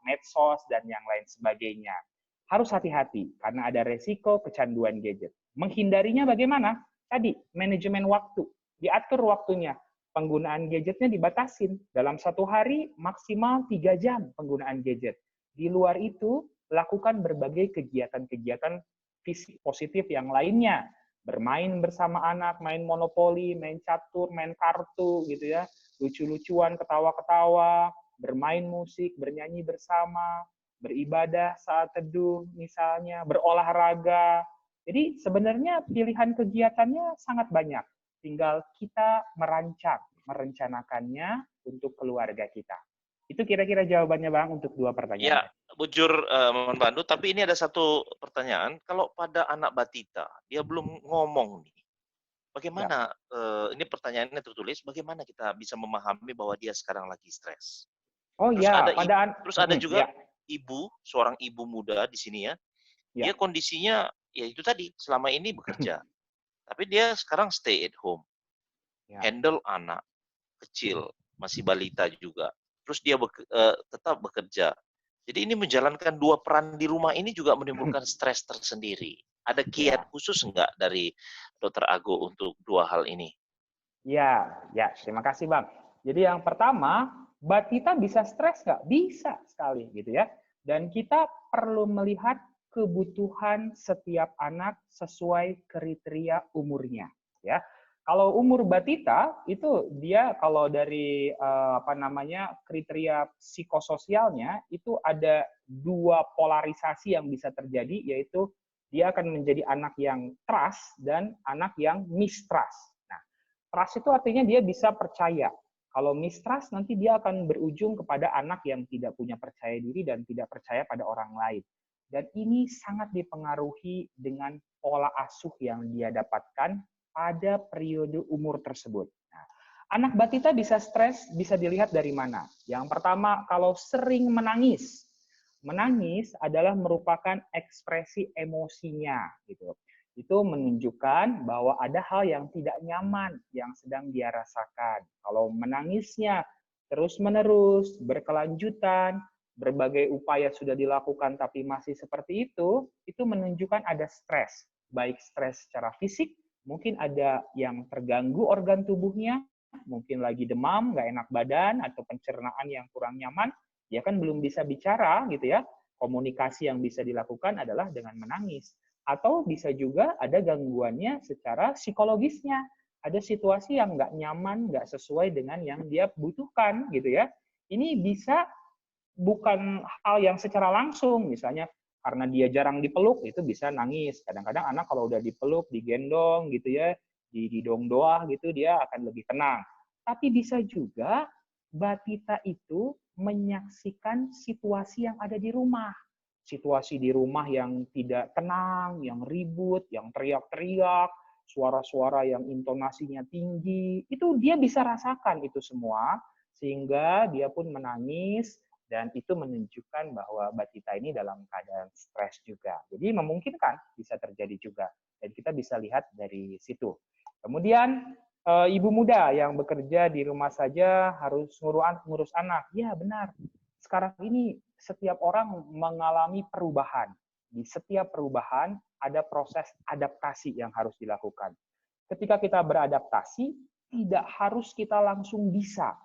medsos, dan yang lain sebagainya. Harus hati-hati karena ada resiko kecanduan gadget. Menghindarinya bagaimana? Tadi, manajemen waktu. Diatur waktunya. Penggunaan gadgetnya dibatasin. Dalam satu hari maksimal 3 jam penggunaan gadget. Di luar itu, lakukan berbagai kegiatan-kegiatan fisik positif yang lainnya. Bermain bersama anak, main monopoli, main catur, main kartu, gitu ya. Lucu-lucuan, ketawa-ketawa, bermain musik, bernyanyi bersama, beribadah saat teduh misalnya, berolahraga. Jadi sebenarnya pilihan kegiatannya sangat banyak. Tinggal kita merencanakannya untuk keluarga kita. Itu kira-kira jawabannya Bang untuk 2 pertanyaan. Ya, bujur Mohon Pandu, tapi ini ada satu pertanyaan. Kalau pada anak batita, dia belum ngomong nih. Bagaimana, ini pertanyaannya tertulis, bagaimana kita bisa memahami bahwa dia sekarang lagi stres? Oh Terus ya, ada juga ya. seorang ibu muda di sini ya, Ya. dia kondisinya ya itu tadi, selama ini bekerja. Tapi dia sekarang stay at home, Ya. handle anak kecil, masih balita juga. Terus dia tetap bekerja. Jadi ini menjalankan 2 peran di rumah ini juga menimbulkan stres tersendiri. Ada kiat khusus enggak dari Dr. Ago untuk 2 hal ini? Ya, terima kasih Bang. Jadi yang pertama, batita bisa stres nggak? Bisa sekali gitu ya. Dan kita perlu melihat kebutuhan setiap anak sesuai kriteria umurnya ya. Kalau umur batita itu dia kalau dari kriteria psikososialnya itu ada 2 polarisasi yang bisa terjadi, yaitu dia akan menjadi anak yang trust dan anak yang mistrust. Nah, trust itu artinya dia bisa percaya. Kalau mistrust nanti dia akan berujung kepada anak yang tidak punya percaya diri dan tidak percaya pada orang lain. Dan ini sangat dipengaruhi dengan pola asuh yang dia dapatkan pada periode umur tersebut. Nah, anak batita bisa stres, bisa dilihat dari mana? Yang pertama, kalau sering menangis. Menangis adalah merupakan ekspresi emosinya, gitu. Itu menunjukkan bahwa ada hal yang tidak nyaman yang sedang dia rasakan. Kalau menangisnya terus-menerus, berkelanjutan, berbagai upaya sudah dilakukan tapi masih seperti itu menunjukkan ada stres. Baik stres secara fisik, mungkin ada yang terganggu organ tubuhnya, mungkin lagi demam, nggak enak badan, atau pencernaan yang kurang nyaman, dia kan belum bisa bicara gitu ya. Komunikasi yang bisa dilakukan adalah dengan menangis. Atau bisa juga ada gangguannya secara psikologisnya. Ada situasi yang nggak nyaman, nggak sesuai dengan yang dia butuhkan gitu ya. Ini bisa bukan hal yang secara langsung, misalnya karena dia jarang dipeluk, itu bisa nangis. Kadang-kadang anak kalau udah dipeluk, digendong gitu ya, didong doa gitu, dia akan lebih tenang. Tapi bisa juga batita itu menyaksikan situasi yang ada di rumah. Situasi di rumah yang tidak tenang, yang ribut, yang teriak-teriak, suara-suara yang intonasinya tinggi, itu dia bisa rasakan itu semua, sehingga dia pun menangis, dan itu menunjukkan bahwa Mbak Tita ini dalam keadaan stres juga. Jadi memungkinkan bisa terjadi juga, dan kita bisa lihat dari situ. Kemudian ibu muda yang bekerja di rumah saja harus ngurus anak. Ya benar. Sekarang ini setiap orang mengalami perubahan. Di setiap perubahan ada proses adaptasi yang harus dilakukan. Ketika kita beradaptasi, tidak harus kita langsung bisa.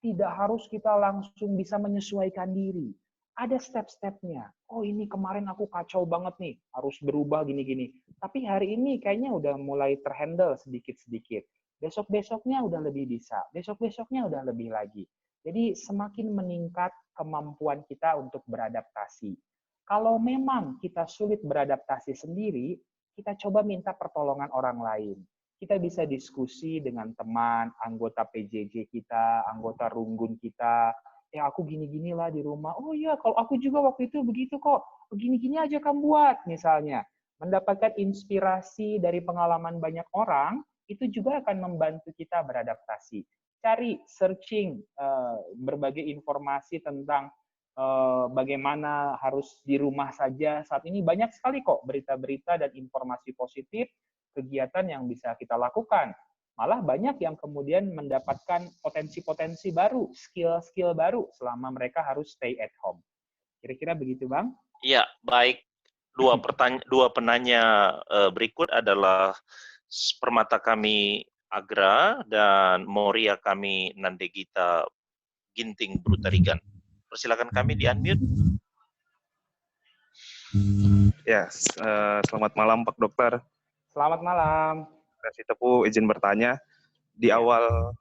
Tidak harus kita langsung bisa menyesuaikan diri. Ada step-stepnya. Oh ini kemarin aku kacau banget nih, harus berubah gini-gini. Tapi hari ini kayaknya udah mulai terhandle sedikit-sedikit. Besok-besoknya udah lebih bisa. Besok-besoknya udah lebih lagi. Jadi semakin meningkat kemampuan kita untuk beradaptasi. Kalau memang kita sulit beradaptasi sendiri, kita coba minta pertolongan orang lain. Kita bisa diskusi dengan teman, anggota PJJ kita, anggota runggun kita. Aku gini-gini lah di rumah. Oh iya, kalau aku juga waktu itu begitu kok. Begini-gini aja kamu buat, misalnya. Mendapatkan inspirasi dari pengalaman banyak orang, itu juga akan membantu kita beradaptasi. Cari, searching, berbagai informasi tentang bagaimana harus di rumah saja. Saat ini banyak sekali kok berita-berita dan informasi positif, kegiatan yang bisa kita lakukan. Malah banyak yang kemudian mendapatkan potensi-potensi baru, skill-skill baru selama mereka harus stay at home. Kira-kira begitu, Bang? Iya, baik. Dua penanya berikut adalah Permata kami Agra dan Moria kami Nandegita Ginting Brutarigan. Persilakan kami di-unmute. Ya, selamat malam Pak Dokter. Selamat malam. Kasih Tepu izin bertanya. Di awal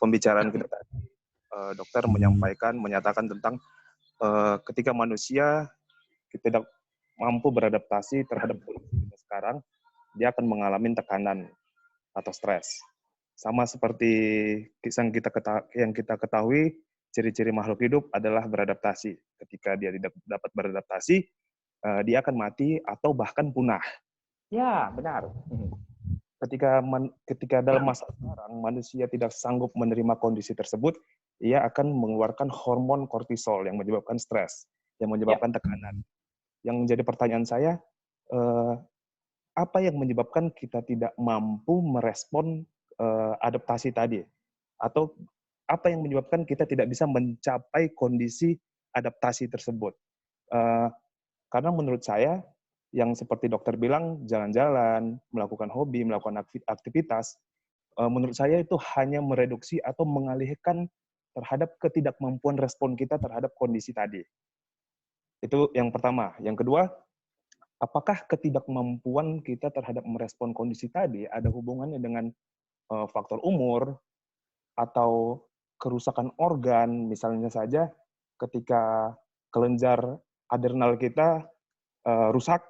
pembicaraan kita tadi, dokter menyatakan tentang ketika manusia tidak mampu beradaptasi terhadap kondisi kita sekarang, dia akan mengalami tekanan atau stres. Sama seperti yang kita ketahui, ciri-ciri makhluk hidup adalah beradaptasi. Ketika dia tidak dapat beradaptasi, dia akan mati atau bahkan punah. Ya, benar. Ketika dalam masa sekarang manusia tidak sanggup menerima kondisi tersebut, ia akan mengeluarkan hormon kortisol yang menyebabkan stres, yang menyebabkan tekanan. Yang menjadi pertanyaan saya, apa yang menyebabkan kita tidak mampu merespon adaptasi tadi? Atau apa yang menyebabkan kita tidak bisa mencapai kondisi adaptasi tersebut? Karena menurut saya, yang seperti dokter bilang, jalan-jalan, melakukan hobi, melakukan aktivitas, menurut saya itu hanya mereduksi atau mengalihkan terhadap ketidakmampuan respon kita terhadap kondisi tadi. Itu yang pertama. Yang kedua, apakah ketidakmampuan kita terhadap merespon kondisi tadi ada hubungannya dengan faktor umur atau kerusakan organ, misalnya saja ketika kelenjar adrenal kita rusak,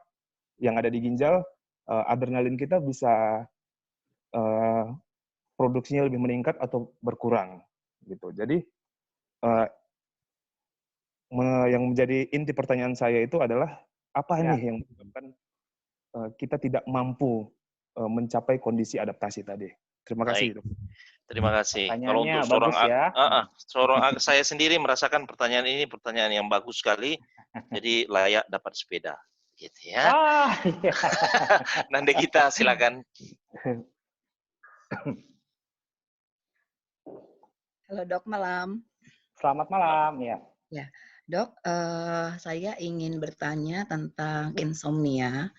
yang ada di ginjal, adrenalin kita bisa produksinya lebih meningkat atau berkurang, gitu. Jadi yang menjadi inti pertanyaan saya itu adalah apa nih yang menyebabkan kita tidak mampu mencapai kondisi adaptasi tadi. Terima kasih. Baik. Terima kasih. Kalau untuk seorang saya sendiri merasakan pertanyaan ini pertanyaan yang bagus sekali, jadi layak dapat sepeda. Gitu ya. Iya. Nanti kita silakan. Halo Dok, malam. Selamat malam, ya. Ya, Dok, saya ingin bertanya tentang insomnia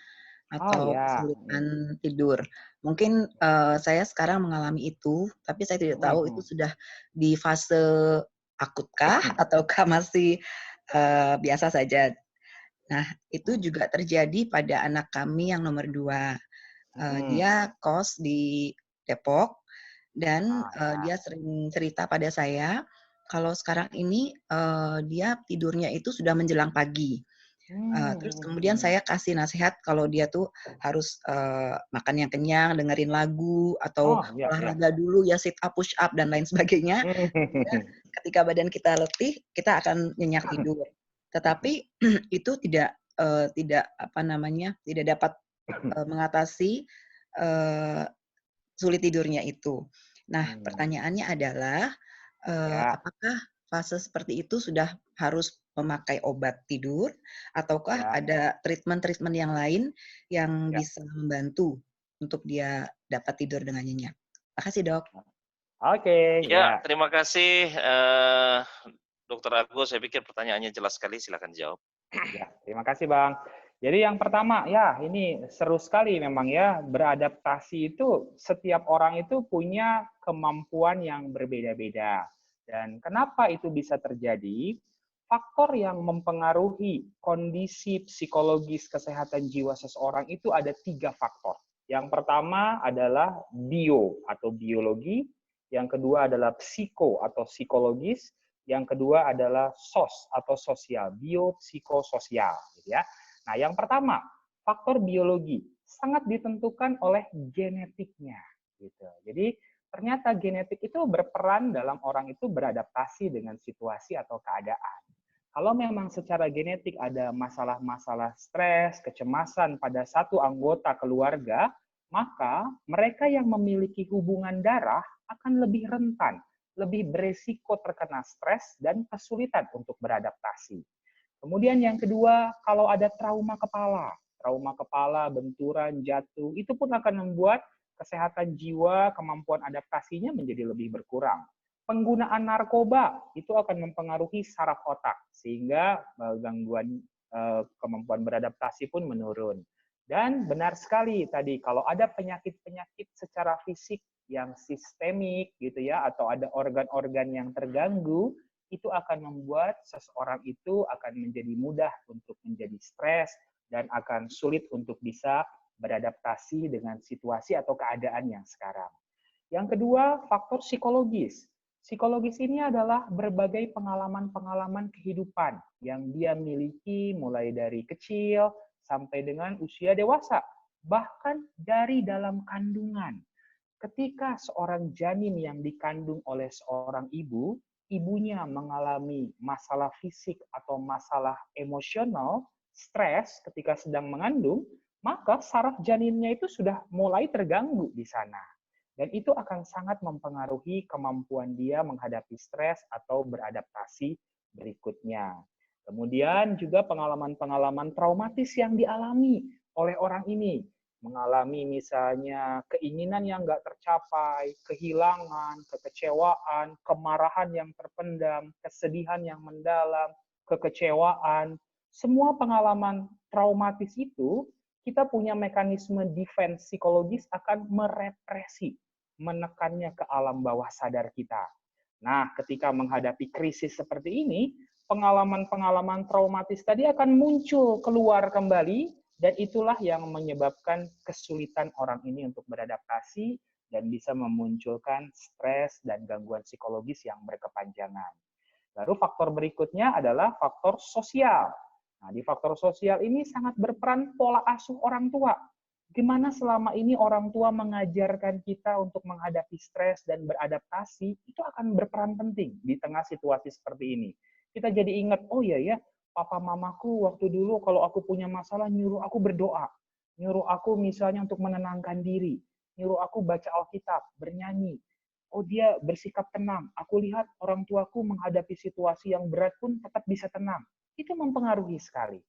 atau kesulitan tidur. Mungkin saya sekarang mengalami itu, tapi saya tidak tahu itu sudah di fase akutkah ataukah masih biasa saja. Nah, itu juga terjadi pada anak kami yang nomor 2. Dia kos di Depok, dan dia sering cerita pada saya, kalau sekarang ini dia tidurnya itu sudah menjelang pagi. Terus kemudian saya kasih nasihat kalau dia tuh harus makan yang kenyang, dengerin lagu, atau olahraga dulu ya, sit up, push up, dan lain sebagainya. Ketika badan kita letih, kita akan nyenyak tidur. Tetapi itu tidak dapat mengatasi sulit tidurnya itu. Nah, pertanyaannya adalah apakah fase seperti itu sudah harus memakai obat tidur ataukah ada treatment-treatment yang lain yang bisa membantu untuk dia dapat tidur dengan nyenyak? Makasih, Dok. Oke, Ya, terima kasih Dr. Agus. Saya pikir pertanyaannya jelas sekali. Silakan jawab. Ya, terima kasih, Bang. Jadi yang pertama, ya ini seru sekali memang ya, beradaptasi itu setiap orang itu punya kemampuan yang berbeda-beda. Dan kenapa itu bisa terjadi? Faktor yang mempengaruhi kondisi psikologis kesehatan jiwa seseorang itu ada 3 faktor. Yang pertama adalah bio atau biologi, yang kedua adalah psiko atau psikologis, yang kedua adalah sos atau sosial, biopsikososial, gitu ya. Nah, yang pertama, faktor biologi sangat ditentukan oleh genetiknya, gitu. Jadi ternyata genetik itu berperan dalam orang itu beradaptasi dengan situasi atau keadaan. Kalau memang secara genetik ada masalah-masalah stres, kecemasan pada satu anggota keluarga, maka mereka yang memiliki hubungan darah akan lebih rentan, lebih beresiko terkena stres dan kesulitan untuk beradaptasi. Kemudian yang kedua, kalau ada trauma kepala, benturan, jatuh, itu pun akan membuat kesehatan jiwa, kemampuan adaptasinya menjadi lebih berkurang. Penggunaan narkoba itu akan mempengaruhi saraf otak, sehingga gangguan kemampuan beradaptasi pun menurun. Dan benar sekali tadi, kalau ada penyakit-penyakit secara fisik yang sistemik gitu ya, atau ada organ-organ yang terganggu, itu akan membuat seseorang itu akan menjadi mudah untuk menjadi stres dan akan sulit untuk bisa beradaptasi dengan situasi atau keadaan yang sekarang. Yang kedua, faktor psikologis. Psikologis ini adalah berbagai pengalaman-pengalaman kehidupan yang dia miliki mulai dari kecil sampai dengan usia dewasa, bahkan dari dalam kandungan. Ketika seorang janin yang dikandung oleh seorang ibu, ibunya mengalami masalah fisik atau masalah emosional, stres ketika sedang mengandung, maka saraf janinnya itu sudah mulai terganggu di sana. Dan itu akan sangat mempengaruhi kemampuan dia menghadapi stres atau beradaptasi berikutnya. Kemudian juga pengalaman-pengalaman traumatis yang dialami oleh orang ini. Mengalami misalnya keinginan yang nggak tercapai, kehilangan, kekecewaan, kemarahan yang terpendam, kesedihan yang mendalam, kekecewaan. Semua pengalaman traumatis itu, kita punya mekanisme defense psikologis akan merepresi, menekannya ke alam bawah sadar kita. Nah, ketika menghadapi krisis seperti ini, pengalaman-pengalaman traumatis tadi akan muncul keluar kembali, dan itulah yang menyebabkan kesulitan orang ini untuk beradaptasi dan bisa memunculkan stres dan gangguan psikologis yang berkepanjangan. Lalu faktor berikutnya adalah faktor sosial. Nah, di faktor sosial ini sangat berperan pola asuh orang tua. Gimana selama ini orang tua mengajarkan kita untuk menghadapi stres dan beradaptasi, itu akan berperan penting di tengah situasi seperti ini. Kita jadi ingat, oh iya ya, papa mamaku waktu dulu kalau aku punya masalah nyuruh aku berdoa, nyuruh aku misalnya untuk menenangkan diri, nyuruh aku baca Alkitab, bernyanyi. Oh dia bersikap tenang. Aku lihat orang tuaku menghadapi situasi yang berat pun tetap bisa tenang. Itu mempengaruhi sekali.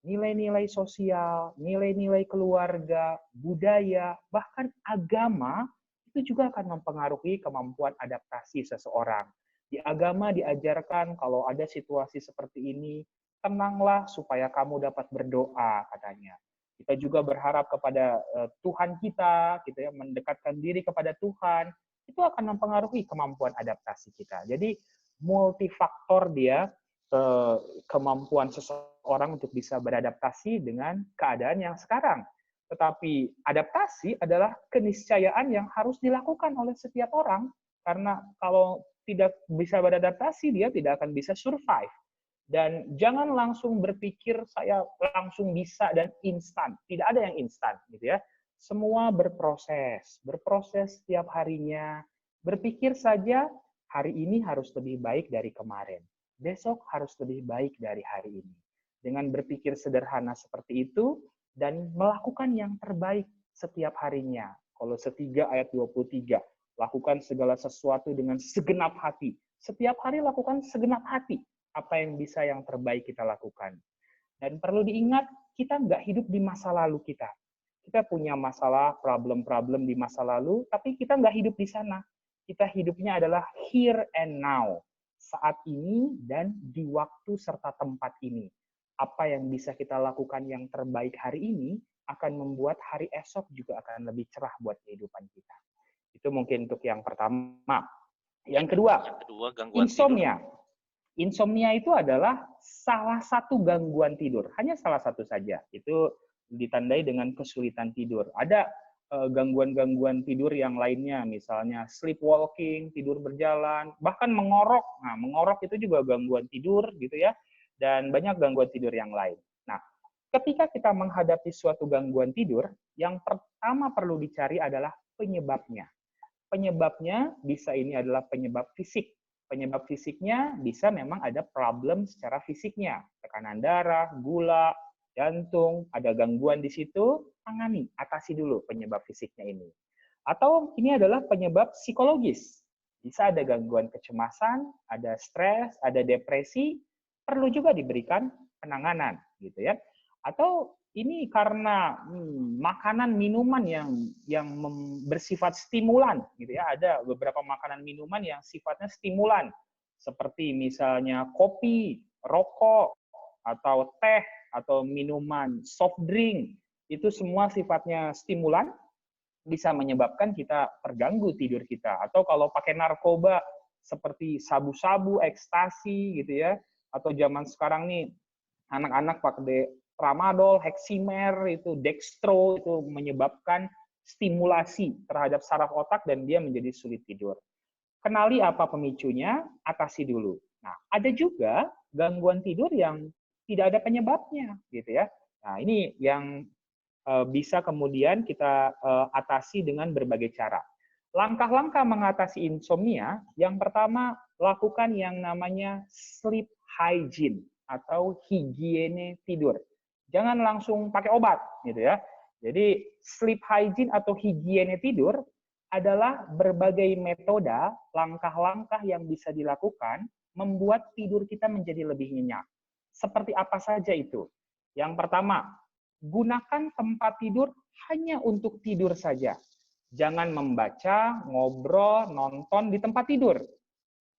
Nilai-nilai sosial, nilai-nilai keluarga, budaya, bahkan agama itu juga akan mempengaruhi kemampuan adaptasi seseorang. Di agama diajarkan kalau ada situasi seperti ini, tenanglah supaya kamu dapat berdoa, katanya. Kita juga berharap kepada Tuhan kita, gitu ya, mendekatkan diri kepada Tuhan, itu akan mempengaruhi kemampuan adaptasi kita. Jadi multifaktor dia kemampuan seseorang untuk bisa beradaptasi dengan keadaan yang sekarang. Tetapi adaptasi adalah keniscayaan yang harus dilakukan oleh setiap orang, karena kalau tidak bisa beradaptasi, dia tidak akan bisa survive. Dan jangan langsung berpikir saya langsung bisa dan instan. Tidak ada yang instan, gitu ya. Semua berproses setiap harinya. Berpikir saja hari ini harus lebih baik dari kemarin. Besok harus lebih baik dari hari ini. Dengan berpikir sederhana seperti itu dan melakukan yang terbaik setiap harinya. Kalau 1 ayat 23, lakukan segala sesuatu dengan segenap hati. Setiap hari lakukan segenap hati. Apa yang bisa yang terbaik kita lakukan. Dan perlu diingat, kita nggak hidup di masa lalu kita. Kita punya masalah, problem-problem di masa lalu, tapi kita nggak hidup di sana. Kita hidupnya adalah here and now. Saat ini dan di waktu serta tempat ini. Apa yang bisa kita lakukan yang terbaik hari ini akan membuat hari esok juga akan lebih cerah buat kehidupan kita. Itu mungkin untuk yang pertama. Yang kedua, gangguan insomnia. tidur. Insomnia itu adalah salah satu gangguan tidur. Hanya salah satu saja. Itu ditandai dengan kesulitan tidur. Ada gangguan-gangguan tidur yang lainnya, misalnya sleepwalking, tidur berjalan, bahkan mengorok. Nah, mengorok itu juga gangguan tidur gitu ya, dan banyak gangguan tidur yang lain. Nah, ketika kita menghadapi suatu gangguan tidur, yang pertama perlu dicari adalah penyebabnya. Penyebabnya bisa ini adalah penyebab fisik. Penyebab fisiknya bisa memang ada problem secara fisiknya, tekanan darah, gula, jantung, ada gangguan di situ, tangani, atasi dulu penyebab fisiknya ini. Atau ini adalah penyebab psikologis. Bisa ada gangguan kecemasan, ada stres, ada depresi, perlu juga diberikan penanganan, gitu ya. Atau ini karena makanan minuman yang bersifat stimulan, gitu ya. Ada beberapa makanan minuman yang sifatnya stimulan, seperti misalnya kopi, rokok, atau teh, atau minuman soft drink. Itu semua sifatnya stimulan, bisa menyebabkan kita terganggu tidur kita. Atau kalau pakai narkoba seperti sabu-sabu, ekstasi, gitu ya. Atau zaman sekarang nih anak-anak pakai tramadol, heximer, itu dextro, itu menyebabkan stimulasi terhadap saraf otak dan dia menjadi sulit tidur. Kenali apa pemicunya, atasi dulu. Nah, ada juga gangguan tidur yang tidak ada penyebabnya, gitu ya. Nah, ini yang bisa kemudian kita atasi dengan berbagai cara. Langkah-langkah mengatasi insomnia, yang pertama, lakukan yang namanya sleep hygiene atau higiene tidur. Jangan langsung pakai obat, gitu ya. Jadi sleep hygiene atau higiene tidur adalah berbagai metode, langkah-langkah yang bisa dilakukan membuat tidur kita menjadi lebih nyenyak. Seperti apa saja itu? Yang pertama, gunakan tempat tidur hanya untuk tidur saja. Jangan membaca, ngobrol, nonton di tempat tidur.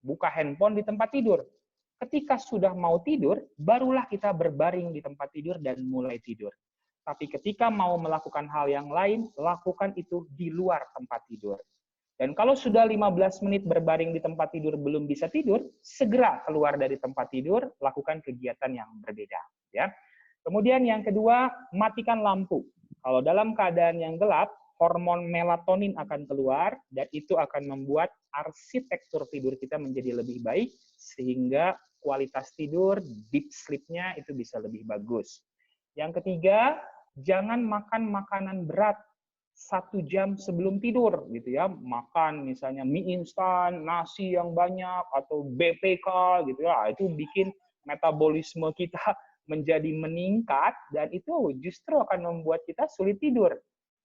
Buka handphone di tempat tidur. Ketika sudah mau tidur, barulah kita berbaring di tempat tidur dan mulai tidur. Tapi ketika mau melakukan hal yang lain, lakukan itu di luar tempat tidur. Dan kalau sudah 15 menit berbaring di tempat tidur belum bisa tidur, segera keluar dari tempat tidur, lakukan kegiatan yang berbeda. Ya. Kemudian yang kedua, matikan lampu. Kalau dalam keadaan yang gelap, hormon melatonin akan keluar, dan itu akan membuat arsitektur tidur kita menjadi lebih baik, sehingga kualitas tidur, deep sleep-nya itu bisa lebih bagus. Yang ketiga, jangan makan makanan berat 1 jam sebelum tidur, gitu ya. Makan misalnya mie instan, nasi yang banyak, atau BPK, gitu ya. Itu bikin metabolisme kita menjadi meningkat, dan itu justru akan membuat kita sulit tidur.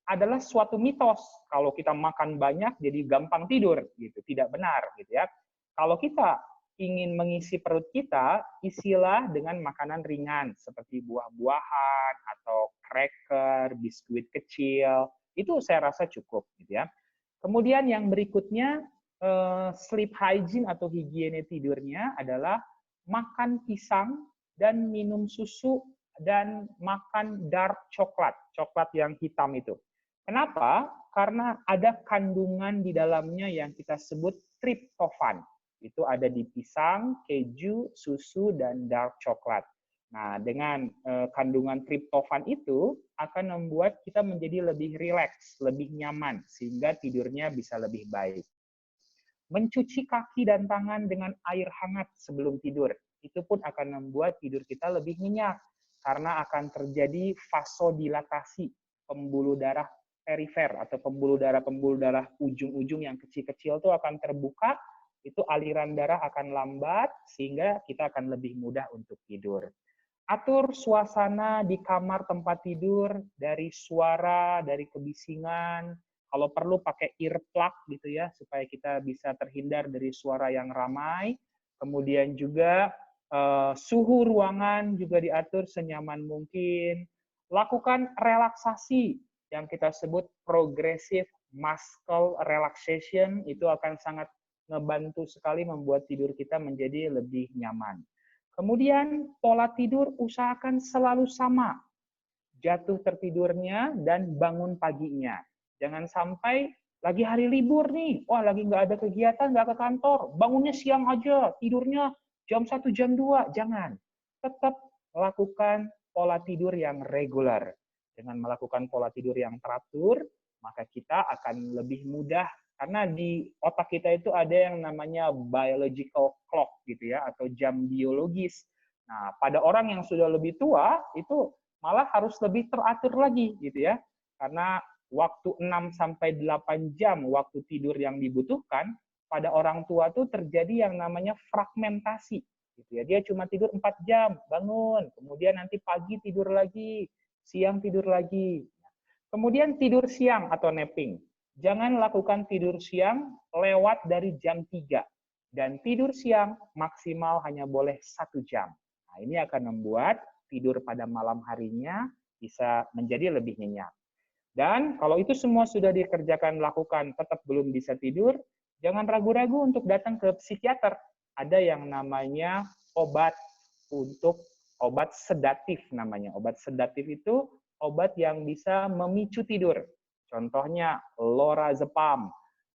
Adalah suatu mitos, kalau kita makan banyak jadi gampang tidur, gitu. Tidak benar, gitu ya. Kalau kita ingin mengisi perut kita, isilah dengan makanan ringan seperti buah-buahan atau cracker, biskuit kecil. Itu saya rasa cukup, gitu ya. Kemudian yang berikutnya, sleep hygiene atau higiene tidurnya adalah makan pisang dan minum susu dan makan dark coklat, coklat yang hitam itu. Kenapa? Karena ada kandungan di dalamnya yang kita sebut triptofan. Itu ada di pisang, keju, susu, dan dark coklat. Nah, dengan kandungan triptofan itu akan membuat kita menjadi lebih rileks, lebih nyaman, sehingga tidurnya bisa lebih baik. Mencuci kaki dan tangan dengan air hangat sebelum tidur, itu pun akan membuat tidur kita lebih nyenyak, karena akan terjadi vasodilatasi pembuluh darah perifer, atau pembuluh darah ujung-ujung yang kecil-kecil itu akan terbuka, itu aliran darah akan lambat, sehingga kita akan lebih mudah untuk tidur. Atur suasana di kamar tempat tidur dari suara, dari kebisingan. Kalau perlu pakai earplug gitu ya, supaya kita bisa terhindar dari suara yang ramai. Kemudian juga suhu ruangan juga diatur senyaman mungkin. Lakukan relaksasi yang kita sebut progressive muscle relaxation, itu akan sangat ngebantu sekali membuat tidur kita menjadi lebih nyaman. Kemudian pola tidur usahakan selalu sama, jatuh tertidurnya dan bangun paginya. Jangan sampai lagi hari libur nih, wah lagi nggak ada kegiatan, nggak ke kantor, bangunnya siang aja, tidurnya jam 1, jam 2, jangan. Tetap lakukan pola tidur yang reguler. Dengan melakukan pola tidur yang teratur, maka kita akan lebih mudah, karena di otak kita itu ada yang namanya biological clock gitu ya, atau jam biologis. Nah, pada orang yang sudah lebih tua itu malah harus lebih teratur lagi gitu ya. Karena waktu 6 sampai 8 jam waktu tidur yang dibutuhkan pada orang tua tuh terjadi yang namanya fragmentasi gitu ya. Dia cuma tidur 4 jam, bangun, kemudian nanti pagi tidur lagi, siang tidur lagi. Kemudian tidur siang atau napping. Jangan lakukan tidur siang lewat dari jam 3. Dan tidur siang maksimal hanya boleh 1 jam. Nah, ini akan membuat tidur pada malam harinya bisa menjadi lebih nyenyak. Dan kalau itu semua sudah dikerjakan, lakukan, tetap belum bisa tidur, jangan ragu-ragu untuk datang ke psikiater. Ada yang namanya obat sedatif namanya. Obat sedatif itu obat yang bisa memicu tidur. Contohnya lorazepam,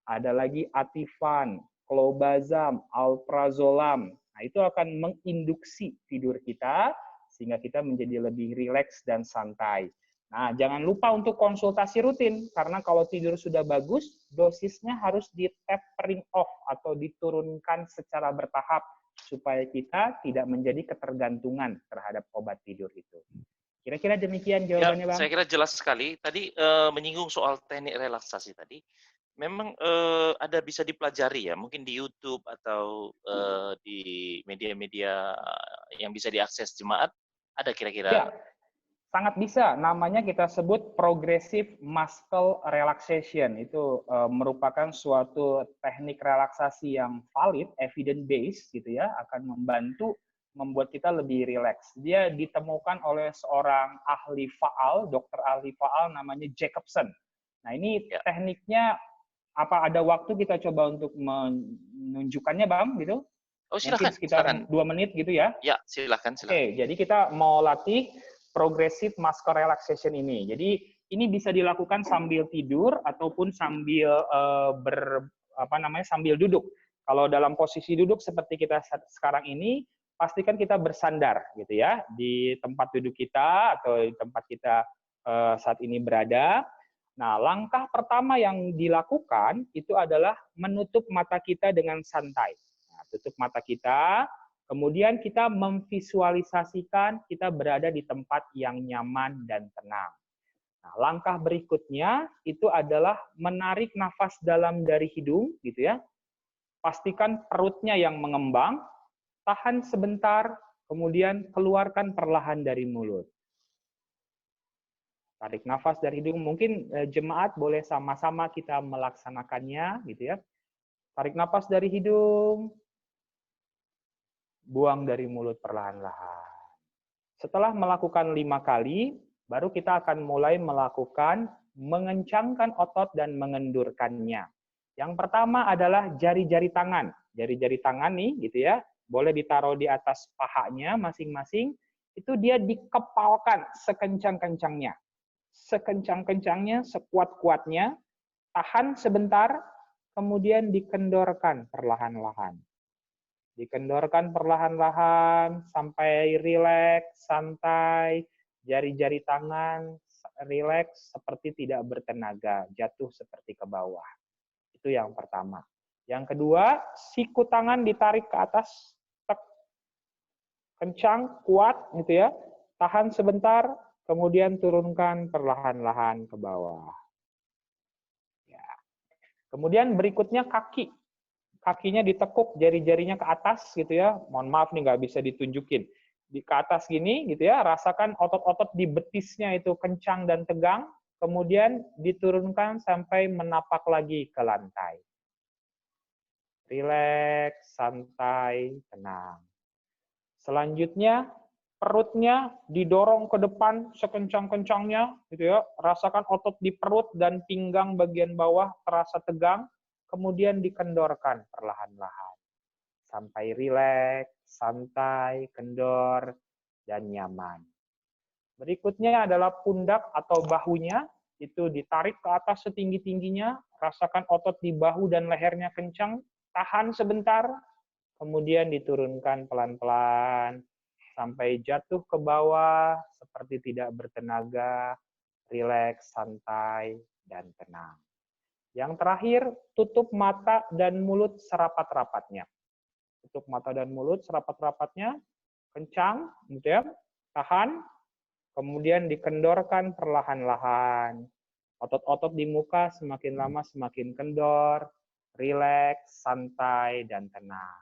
ada lagi Ativan, clobazam, alprazolam. Nah, itu akan menginduksi tidur kita sehingga kita menjadi lebih rileks dan santai. Nah, jangan lupa untuk konsultasi rutin, karena kalau tidur sudah bagus, dosisnya harus di-tapering off atau diturunkan secara bertahap supaya kita tidak menjadi ketergantungan terhadap obat tidur itu. Kira-kira demikian jawabannya, Bang. Saya kira jelas sekali. Tadi menyinggung soal teknik relaksasi tadi. Memang ada bisa dipelajari ya, mungkin di YouTube atau di media-media yang bisa diakses jemaat. Ada kira-kira? Ya, sangat bisa. Namanya kita sebut progressive muscle relaxation. Itu merupakan suatu teknik relaksasi yang valid, evidence based gitu ya, akan membantu membuat kita lebih rileks. Dia ditemukan oleh seorang ahli faal, dokter ahli faal namanya Jacobson. Nah, ini tekniknya apa ada waktu kita coba untuk menunjukkannya, Bang, gitu? Oh, silakan. Mungkin sekitar Silakan. 2 menit gitu ya. Ya, silakan. Oke, jadi kita mau latih progressive muscle relaxation ini. Jadi ini bisa dilakukan sambil tidur ataupun sambil sambil duduk. Kalau dalam posisi duduk seperti kita sekarang ini, pastikan kita bersandar gitu ya di tempat duduk kita atau di tempat kita saat ini berada. Nah, langkah pertama yang dilakukan itu adalah menutup mata kita dengan santai. Nah, tutup mata kita, kemudian kita memvisualisasikan kita berada di tempat yang nyaman dan tenang. Nah, langkah berikutnya itu adalah menarik nafas dalam dari hidung gitu ya. Pastikan perutnya yang mengembang. Tahan sebentar, kemudian keluarkan perlahan dari mulut. Tarik nafas dari hidung, mungkin jemaat boleh sama-sama kita melaksanakannya, gitu ya. Tarik nafas dari hidung, buang dari mulut perlahan-lahan. Setelah melakukan 5 kali, baru kita akan mulai melakukan mengencangkan otot dan mengendurkannya. Yang pertama adalah jari-jari tangan. Jari-jari tangan nih, gitu ya. Boleh ditaruh di atas pahanya masing-masing, itu dia dikepalkan sekencang-kencangnya. Sekencang-kencangnya, sekuat-kuatnya, tahan sebentar, kemudian dikendorkan perlahan-lahan. Dikendorkan perlahan-lahan, sampai rileks, santai, jari-jari tangan rileks, seperti tidak bertenaga, jatuh seperti ke bawah. Itu yang pertama. Yang kedua, siku tangan ditarik ke atas, kencang, kuat, gitu ya. Tahan sebentar, kemudian turunkan perlahan-lahan ke bawah. Ya. Kemudian berikutnya kaki. Kakinya ditekuk, jari-jarinya ke atas, gitu ya. Mohon maaf nih, nggak bisa ditunjukin. ke atas gini gitu ya, rasakan otot-otot di betisnya itu kencang dan tegang, kemudian diturunkan sampai menapak lagi ke lantai. Rileks, santai, tenang. Selanjutnya, perutnya didorong ke depan sekencang-kencangnya, gitu ya. Rasakan otot di perut dan pinggang bagian bawah terasa tegang, kemudian dikendorkan perlahan-lahan. Sampai rileks, santai, kendor, dan nyaman. Berikutnya adalah pundak atau bahunya, itu ditarik ke atas setinggi-tingginya, rasakan otot di bahu dan lehernya kencang, tahan sebentar, kemudian diturunkan pelan-pelan, sampai jatuh ke bawah, seperti tidak bertenaga, rileks, santai, dan tenang. Yang terakhir, tutup mata dan mulut serapat-rapatnya. Tutup mata dan mulut serapat-rapatnya, kencang, gitu ya, tahan, kemudian dikendorkan perlahan-lahan. Otot-otot di muka semakin lama semakin kendor, rileks, santai, dan tenang.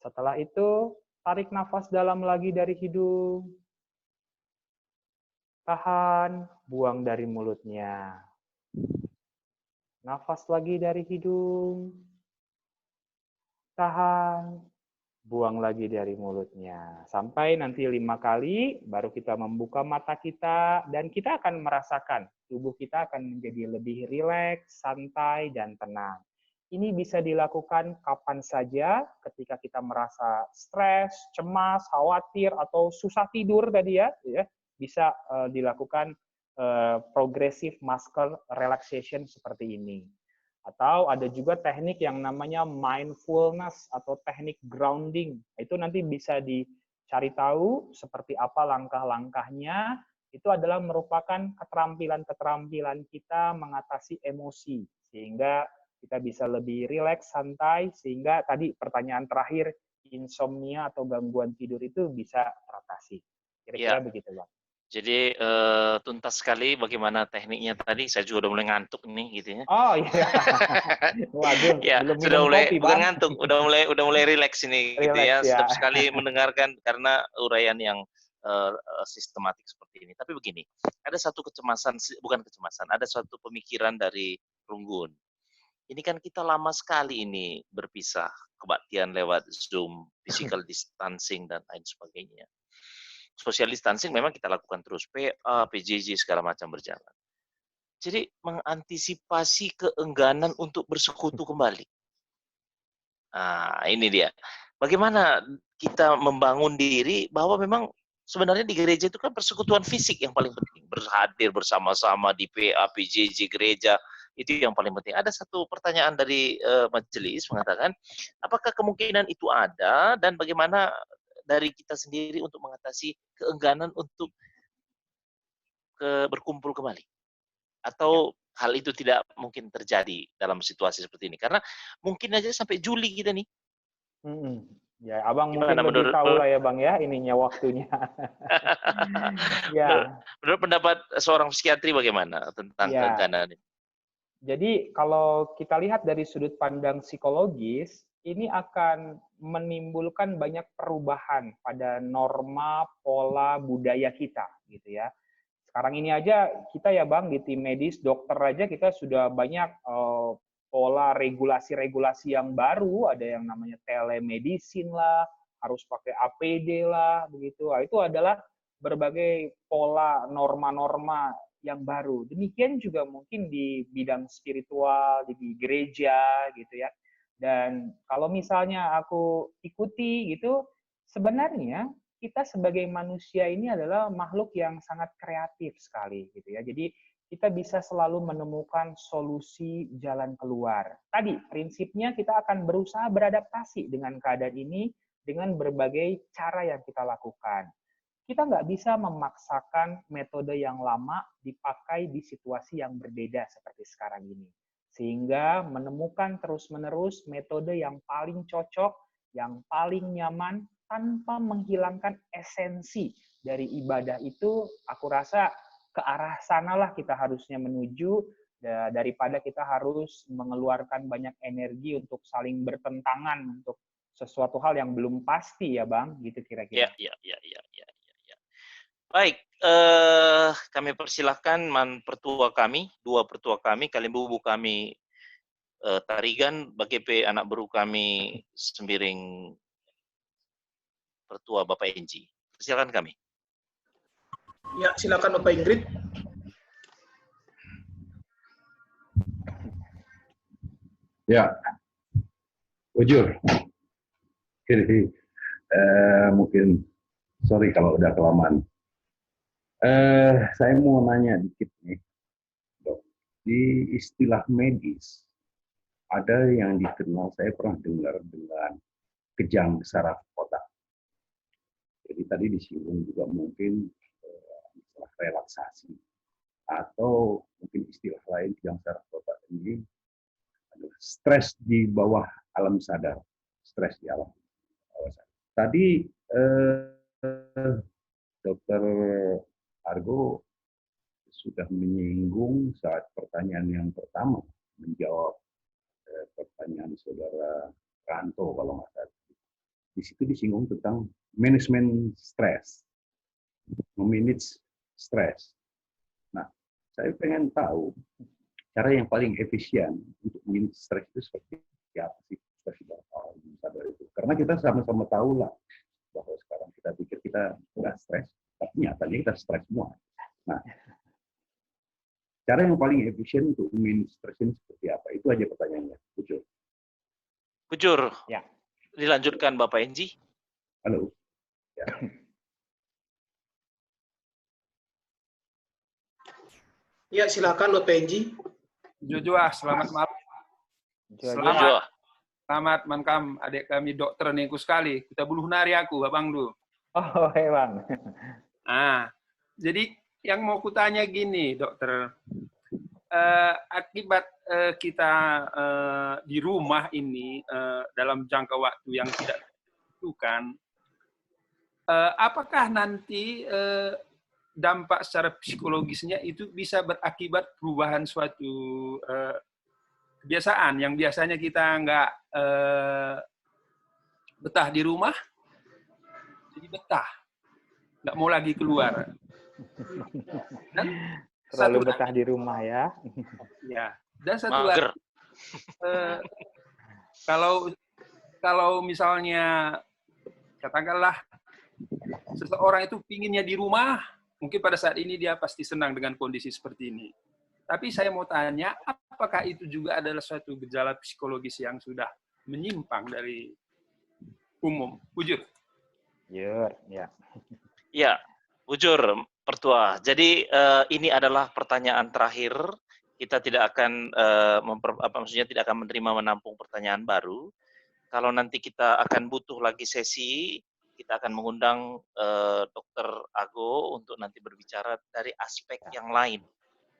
Setelah itu, tarik nafas dalam lagi dari hidung. Tahan, buang dari mulutnya. Nafas lagi dari hidung. Tahan, buang lagi dari mulutnya. Sampai nanti 5 kali, baru kita membuka mata kita, dan kita akan merasakan tubuh kita akan menjadi lebih rileks, santai, dan tenang. Ini bisa dilakukan kapan saja ketika kita merasa stres, cemas, khawatir, atau susah tidur tadi ya. Bisa dilakukan progressive muscle relaxation seperti ini. Atau ada juga teknik yang namanya mindfulness atau teknik grounding. Itu nanti bisa dicari tahu seperti apa langkah-langkahnya. Itu adalah merupakan keterampilan-keterampilan kita mengatasi emosi. Sehingga kita bisa lebih rileks, santai, sehingga tadi pertanyaan terakhir, insomnia atau gangguan tidur itu bisa teratasi. Kira-kira begitu, Bang. Jadi tuntas sekali bagaimana tekniknya tadi. Saya juga udah mulai ngantuk nih, gitu ya. Oh iya. Waduh, ya, belum sudah minum mulai kopi, bukan Bang. ngantuk, udah mulai rileks ini, gitu ya. Rileks, ya. Sedap sekali mendengarkan karena uraian yang sistematik seperti ini. Tapi begini, ada satu kecemasan, bukan kecemasan, ada suatu pemikiran dari Runggun. Ini kan kita lama sekali ini berpisah, kebaktian lewat Zoom, physical distancing, dan lain sebagainya. Social distancing memang kita lakukan terus, PA, PJJ, segala macam berjalan. Jadi mengantisipasi keengganan untuk bersekutu kembali. Nah, ini dia. Bagaimana kita membangun diri bahwa memang sebenarnya di gereja itu kan persekutuan fisik yang paling penting. Berhadir bersama-sama di PA, PJJ, gereja, itu yang paling penting. Ada satu pertanyaan dari majelis mengatakan, apakah kemungkinan itu ada dan bagaimana dari kita sendiri untuk mengatasi keengganan untuk berkumpul kembali? Atau hal itu tidak mungkin terjadi dalam situasi seperti ini? Karena mungkin aja sampai Juli kita nih. Ya, Abang Gimana mungkin lebih tahu lah ya, Bang, ya, ininya waktunya. Ya. Menurut pendapat seorang psikiatri bagaimana tentang keengganan ini? Jadi kalau kita lihat dari sudut pandang psikologis, ini akan menimbulkan banyak perubahan pada norma, pola, budaya kita, gitu ya. Sekarang ini aja kita ya Bang, di tim medis, dokter aja kita sudah banyak pola regulasi-regulasi yang baru, ada yang namanya telemedicine lah, harus pakai APD lah, begitu. Nah, itu adalah berbagai pola norma-norma yang baru. Demikian juga mungkin di bidang spiritual, di gereja gitu ya. Dan kalau misalnya aku ikuti gitu, sebenarnya kita sebagai manusia ini adalah makhluk yang sangat kreatif sekali gitu ya. Jadi kita bisa selalu menemukan solusi jalan keluar. Tadi prinsipnya kita akan berusaha beradaptasi dengan keadaan ini dengan berbagai cara yang kita lakukan. Kita nggak bisa memaksakan metode yang lama dipakai di situasi yang berbeda seperti sekarang ini. Sehingga menemukan terus-menerus metode yang paling cocok, yang paling nyaman, tanpa menghilangkan esensi dari ibadah itu, aku rasa ke arah sanalah kita harusnya menuju, daripada kita harus mengeluarkan banyak energi untuk saling bertentangan, untuk sesuatu hal yang belum pasti ya Bang, gitu kira-kira. Ya. Baik, kami persilahkan dua pertua kami, Kalimbubu kami Tarigan, Bagepe anak baru kami Sembiring pertua Bapak Enji. Persilakan kami. Ya, silakan Bapak Ingrid. Ya, jujur. Mungkin sorry kalau udah kelamaan. Saya mau nanya dikit nih, Dok. Di istilah medis ada yang dikenal, saya pernah dengar dengan kejang saraf otak. Jadi tadi disinggung juga mungkin istilah relaksasi atau mungkin istilah lain kejang saraf otak ini adalah stres di bawah alam sadar, stres di alam bawah sadar. Tadi Dokter Argo sudah menyinggung saat pertanyaan yang pertama menjawab pertanyaan saudara Ranto kalau nggak salah. Di situ disinggung tentang manajemen stres, memanage stres. Nah, saya pengen tahu cara yang paling efisien untuk memanage stres itu seperti apa sih? Karena kita sama-sama tahu lah bahwa sekarang kita pikir kita nggak stres, tapi nyatanya kita stres semua. Nah, cara yang paling efisien untuk memanage stres ini seperti apa? Itu aja pertanyaannya. Bujur. Ya. Dilanjutkan Bapak Enji. Halo. Ya. Ya, silakan Bapak Enji. Jojoah, selamat malam. Selamat mankam adik kami dokter nengku sekali. Kita buluh nari aku, Abang Du. Oh, Bang. Jadi yang mau kutanya gini, dokter. Akibat kita di rumah ini dalam jangka waktu yang tidak ditentukan, apakah nanti dampak secara psikologisnya itu bisa berakibat perubahan suatu kebiasaan yang biasanya kita nggak betah di rumah, jadi betah, nggak mau lagi keluar. Dan terlalu betah di rumah ya. Ya, dan satu lagi, kalau misalnya katakanlah seseorang itu pinginnya di rumah, mungkin pada saat ini dia pasti senang dengan kondisi seperti ini. Tapi saya mau tanya, apakah itu juga adalah suatu gejala psikologis yang sudah menyimpang dari umum? Bujur. Ya. Ya, bujur. Pertua. Jadi ini adalah pertanyaan terakhir. Kita tidak akan tidak akan menampung pertanyaan baru. Kalau nanti kita akan butuh lagi sesi, kita akan mengundang Dr. Ago untuk nanti berbicara dari aspek yang lain.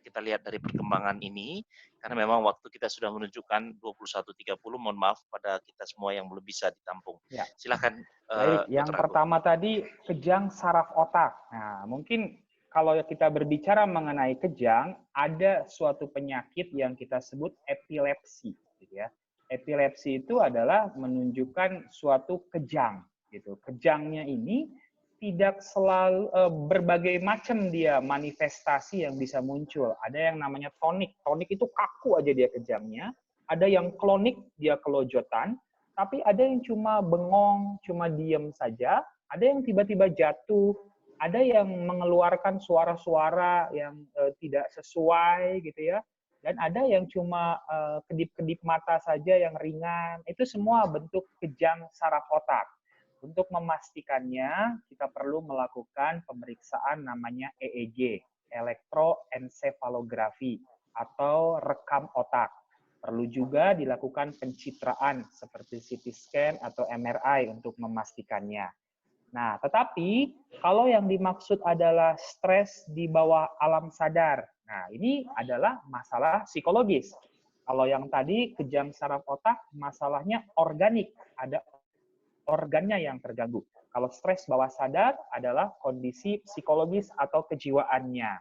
Kita lihat dari perkembangan ini, karena memang waktu kita sudah menunjukkan 21.30, mohon maaf pada kita semua yang belum bisa ditampung. Ya. Silakan. Baik, yang pertama tadi kejang saraf otak. Nah, mungkin kalau kita berbicara mengenai kejang, ada suatu penyakit yang kita sebut epilepsi. Gitu ya. Epilepsi itu adalah menunjukkan suatu kejang. Gitu. Kejangnya ini tidak selalu berbagai macam dia manifestasi yang bisa muncul. Ada yang namanya tonik. Tonik itu kaku aja dia kejangnya. Ada yang klonik, dia kelojotan. Tapi ada yang cuma bengong, cuma diem saja. Ada yang tiba-tiba jatuh. Ada yang mengeluarkan suara-suara yang tidak sesuai gitu ya. Dan ada yang cuma kedip-kedip mata saja yang ringan. Itu semua bentuk kejang saraf otak. Untuk memastikannya, kita perlu melakukan pemeriksaan namanya EEG, elektroensefalografi, atau rekam otak. Perlu juga dilakukan pencitraan seperti CT scan atau MRI untuk memastikannya. Nah, tetapi kalau yang dimaksud adalah stres di bawah alam sadar, nah ini adalah masalah psikologis. Kalau yang tadi kejang saraf otak, masalahnya organik, ada organnya yang terganggu. Kalau stres bawah sadar adalah kondisi psikologis atau kejiwaannya.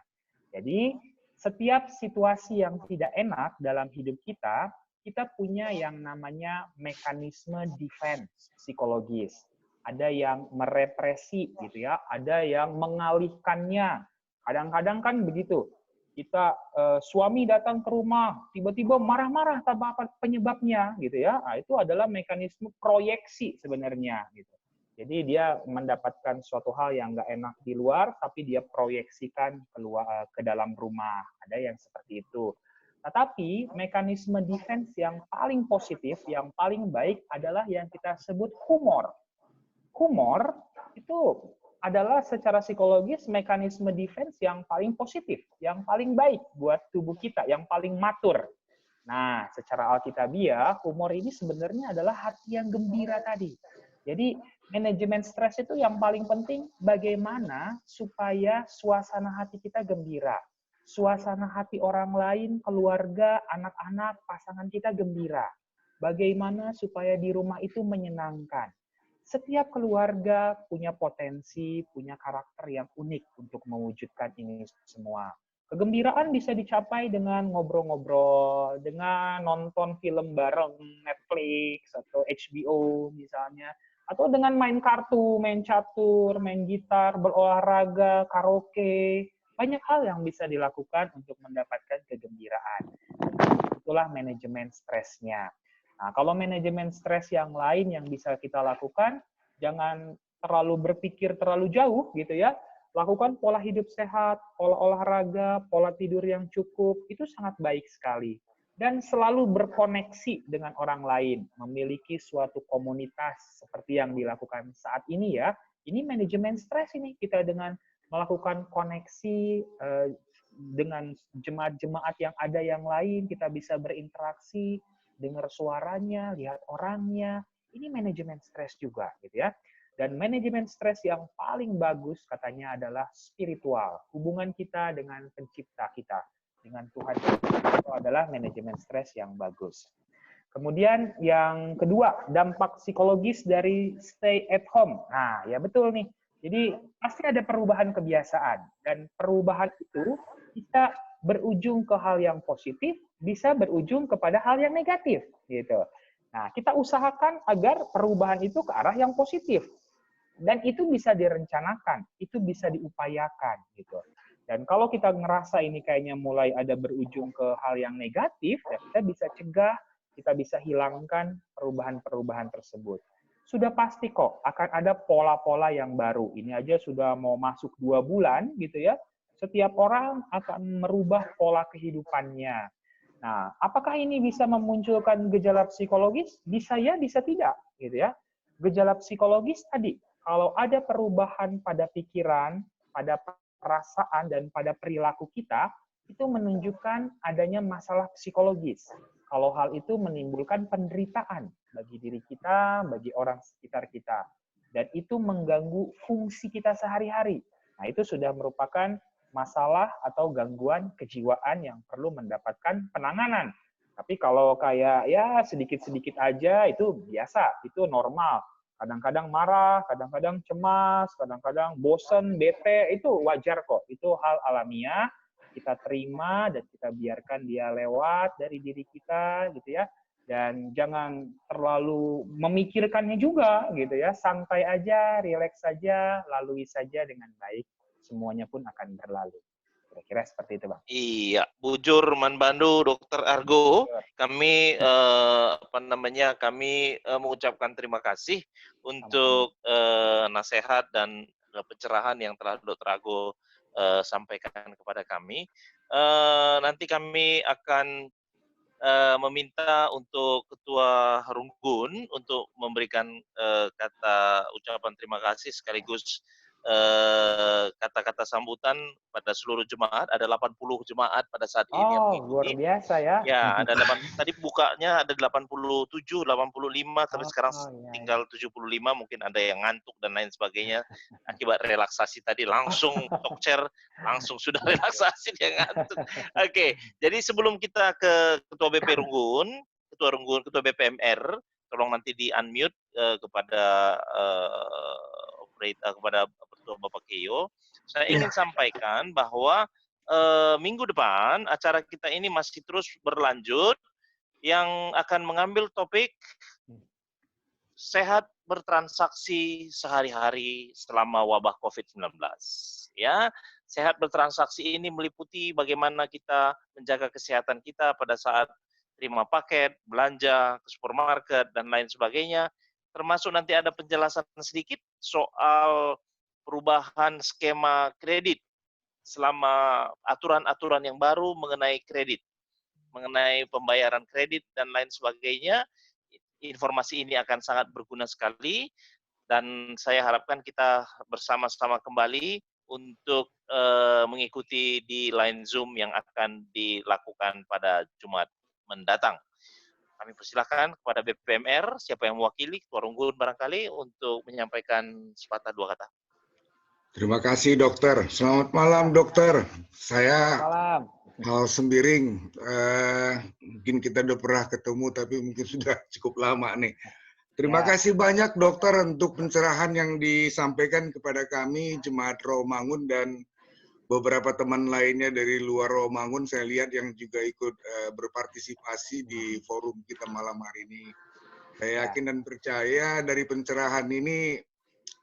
Jadi, setiap situasi yang tidak enak dalam hidup kita, kita punya yang namanya mekanisme defense psikologis. Ada yang merepresi gitu ya, ada yang mengalihkannya. Kadang-kadang kan begitu. Kita suami datang ke rumah, tiba-tiba marah-marah tanpa apa penyebabnya gitu ya. Nah, itu adalah mekanisme proyeksi sebenarnya gitu. Jadi dia mendapatkan suatu hal yang nggak enak di luar, tapi dia proyeksikan keluar ke dalam rumah. Ada yang seperti itu. Tetapi mekanisme defense yang paling positif, yang paling baik adalah yang kita sebut humor. Humor itu adalah secara psikologis mekanisme defense yang paling positif, yang paling baik buat tubuh kita, yang paling matur. Nah, secara alkitabiah, humor ini sebenarnya adalah hati yang gembira tadi. Jadi, manajemen stres itu yang paling penting bagaimana supaya suasana hati kita gembira. Suasana hati orang lain, keluarga, anak-anak, pasangan kita gembira. Bagaimana supaya di rumah itu menyenangkan. Setiap keluarga punya potensi, punya karakter yang unik untuk mewujudkan ini semua. Kegembiraan bisa dicapai dengan ngobrol-ngobrol, dengan nonton film bareng Netflix atau HBO misalnya, atau dengan main kartu, main catur, main gitar, berolahraga, karaoke. Banyak hal yang bisa dilakukan untuk mendapatkan kegembiraan. Itulah manajemen stresnya. Nah, kalau manajemen stres yang lain yang bisa kita lakukan, jangan terlalu berpikir terlalu jauh gitu ya. Lakukan pola hidup sehat, pola olahraga, pola tidur yang cukup, itu sangat baik sekali. Dan selalu berkoneksi dengan orang lain, memiliki suatu komunitas seperti yang dilakukan saat ini ya. Ini manajemen stres ini, kita dengan melakukan koneksi dengan jemaat-jemaat yang ada yang lain, kita bisa berinteraksi, dengar suaranya, lihat orangnya, ini manajemen stres juga, gitu ya. Dan manajemen stres yang paling bagus katanya adalah spiritual, hubungan kita dengan pencipta kita, dengan Tuhan itu adalah manajemen stres yang bagus. Kemudian yang kedua, dampak psikologis dari stay at home. Nah, ya betul nih. Jadi pasti ada perubahan kebiasaan, dan perubahan itu bisa berujung ke hal yang positif, bisa berujung kepada hal yang negatif, gitu. Nah, kita usahakan agar perubahan itu ke arah yang positif, dan itu bisa direncanakan, itu bisa diupayakan, gitu. Dan kalau kita ngerasa ini kayaknya mulai ada berujung ke hal yang negatif, ya kita bisa cegah, kita bisa hilangkan perubahan-perubahan tersebut. Sudah pasti kok akan ada pola-pola yang baru. Ini aja sudah mau masuk 2 bulan, gitu ya. Setiap orang akan merubah pola kehidupannya. Nah, apakah ini bisa memunculkan gejala psikologis? Bisa ya, bisa tidak, gitu ya. Gejala psikologis tadi, kalau ada perubahan pada pikiran, pada perasaan, dan pada perilaku kita, itu menunjukkan adanya masalah psikologis. Kalau hal itu menimbulkan penderitaan bagi diri kita, bagi orang sekitar kita. Dan itu mengganggu fungsi kita sehari-hari. Nah, itu sudah merupakan masalah atau gangguan kejiwaan yang perlu mendapatkan penanganan. Tapi kalau kayak ya sedikit-sedikit aja itu biasa, itu normal. Kadang-kadang marah, kadang-kadang cemas, kadang-kadang bosen, bete, itu wajar kok. Itu hal alamiah, kita terima dan kita biarkan dia lewat dari diri kita gitu ya. Dan jangan terlalu memikirkannya juga gitu ya. Santai aja, rileks saja, lalui saja dengan baik. Semuanya pun akan berlalu. Kira-kira seperti itu, Bang. Iya, bujur Manbandu, Dr. Argo, kami kami mengucapkan terima kasih untuk nasihat dan pencerahan yang telah Dr. Argo sampaikan kepada kami. Nanti kami akan meminta untuk Ketua Runggun untuk memberikan kata ucapan terima kasih sekaligus kata-kata sambutan pada seluruh jemaat. Ada 80 jemaat pada saat ini yang mengikuti. Luar biasa ya. Ya, ada tadi bukanya ada 87, 85, tapi sekarang tinggal 75, mungkin ada yang ngantuk dan lain sebagainya. Akibat relaksasi tadi langsung talk chair, langsung sudah relaksasi dia ngantuk. Oke, jadi sebelum kita ke Ketua BP Runggun, Ketua BPMR, tolong nanti di-unmute kepada kepada Bapak Keyo. Saya ingin sampaikan bahwa minggu depan acara kita ini masih terus berlanjut, yang akan mengambil topik sehat bertransaksi sehari-hari selama wabah COVID-19. Ya, sehat bertransaksi ini meliputi bagaimana kita menjaga kesehatan kita pada saat terima paket, belanja ke supermarket dan lain sebagainya. Termasuk nanti ada penjelasan sedikit soal perubahan skema kredit selama aturan-aturan yang baru mengenai kredit, mengenai pembayaran kredit dan lain sebagainya. Informasi ini akan sangat berguna sekali dan saya harapkan kita bersama-sama kembali untuk mengikuti di line Zoom yang akan dilakukan pada Jumat mendatang. Kami persilakan kepada BPMR, siapa yang mewakili, Ketua Runggun barangkali, untuk menyampaikan sepatah dua kata. Terima kasih dokter. Selamat malam dokter. Saya Malam. Hal Sembiring, mungkin kita udah pernah ketemu tapi mungkin sudah cukup lama nih. Terima kasih banyak dokter untuk pencerahan yang disampaikan kepada kami Jemaat Rawamangun dan beberapa teman lainnya dari luar Rawamangun. Saya lihat yang juga ikut berpartisipasi di forum kita malam hari ini. Saya yakin dan percaya dari pencerahan ini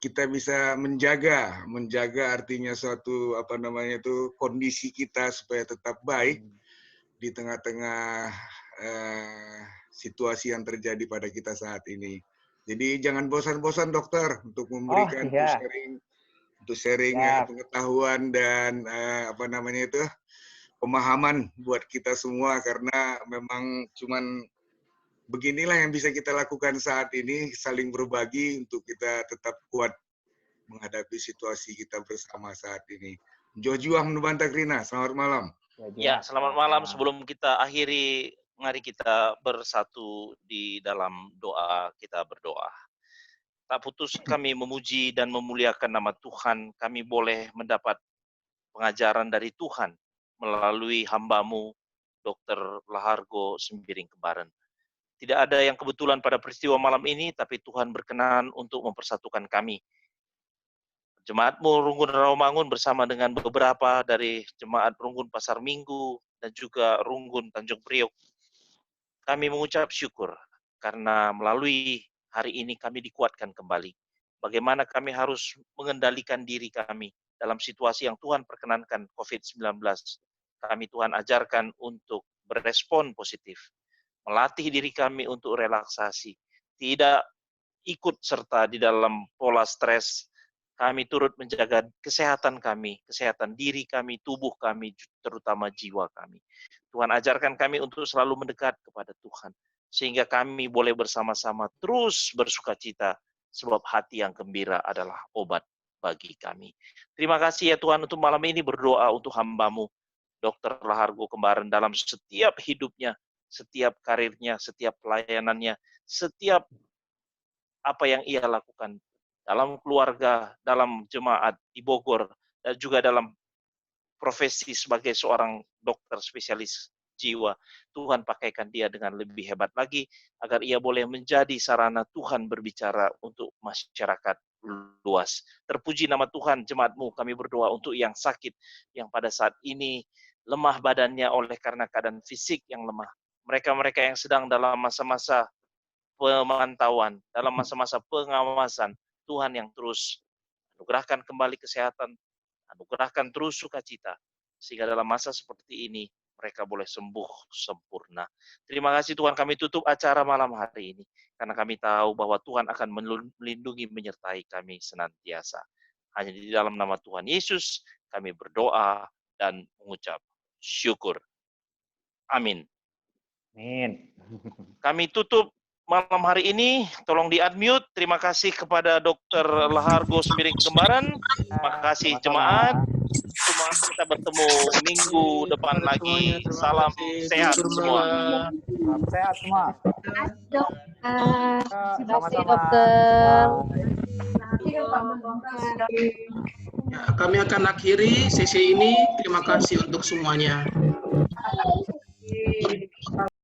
kita bisa menjaga artinya suatu kondisi kita supaya tetap baik di tengah-tengah situasi yang terjadi pada kita saat ini. Jadi jangan bosan-bosan dokter untuk memberikan sharing pengetahuan dan pemahaman buat kita semua, karena memang cuman beginilah yang bisa kita lakukan saat ini, saling berbagi untuk kita tetap kuat menghadapi situasi kita bersama saat ini. Jojuang Nubantakrina, selamat malam. Ya, selamat malam. Sebelum kita akhiri, mari kita bersatu di dalam doa, kita berdoa. Tak putus kami memuji dan memuliakan nama Tuhan, kami boleh mendapat pengajaran dari Tuhan melalui hamba-Mu, Dr. Lahargo Sembiring Kembaran. Tidak ada yang kebetulan pada peristiwa malam ini, tapi Tuhan berkenan untuk mempersatukan kami. Jemaat-Mu Runggun Rawamangun bersama dengan beberapa dari Jemaat Runggun Pasar Minggu dan juga Runggun Tanjung Priok. Kami mengucap syukur karena melalui hari ini kami dikuatkan kembali. Bagaimana kami harus mengendalikan diri kami dalam situasi yang Tuhan perkenankan COVID-19. Kami Tuhan ajarkan untuk berespon positif. Melatih diri kami untuk relaksasi, tidak ikut serta di dalam pola stres. Kami turut menjaga kesehatan kami, kesehatan diri kami, tubuh kami, terutama jiwa kami. Tuhan ajarkan kami untuk selalu mendekat kepada Tuhan, sehingga kami boleh bersama-sama terus bersukacita, sebab hati yang gembira adalah obat bagi kami. Terima kasih ya Tuhan untuk malam ini, berdoa untuk hamba-Mu, Dr. Lahargo Kembaran, dalam setiap hidupnya, setiap karirnya, setiap pelayanannya, setiap apa yang ia lakukan dalam keluarga, dalam jemaat di Bogor, dan juga dalam profesi sebagai seorang dokter spesialis jiwa. Tuhan pakaikan dia dengan lebih hebat lagi, agar ia boleh menjadi sarana Tuhan berbicara untuk masyarakat luas. Terpuji nama Tuhan, jemaat-Mu, kami berdoa untuk yang sakit, yang pada saat ini lemah badannya oleh karena keadaan fisik yang lemah. Mereka-mereka yang sedang dalam masa-masa pemantauan, dalam masa-masa pengawasan, Tuhan yang terus anugerahkan kembali kesehatan, anugerahkan terus sukacita, sehingga dalam masa seperti ini mereka boleh sembuh sempurna. Terima kasih Tuhan, kami tutup acara malam hari ini, karena kami tahu bahwa Tuhan akan melindungi menyertai kami senantiasa. Hanya di dalam nama Tuhan Yesus kami berdoa dan mengucap syukur. Amin. Amin. Kami tutup malam hari ini, tolong di-unmute. Terima kasih kepada Dr. Lahargo Sembiring Kembaran. Terima kasih jemaat. Semua kita bertemu minggu depan lagi. Salam sehat semua. Salam sehat semua. Terima kasih dokter. Ya, kami akan akhiri sesi ini. Terima kasih untuk semuanya.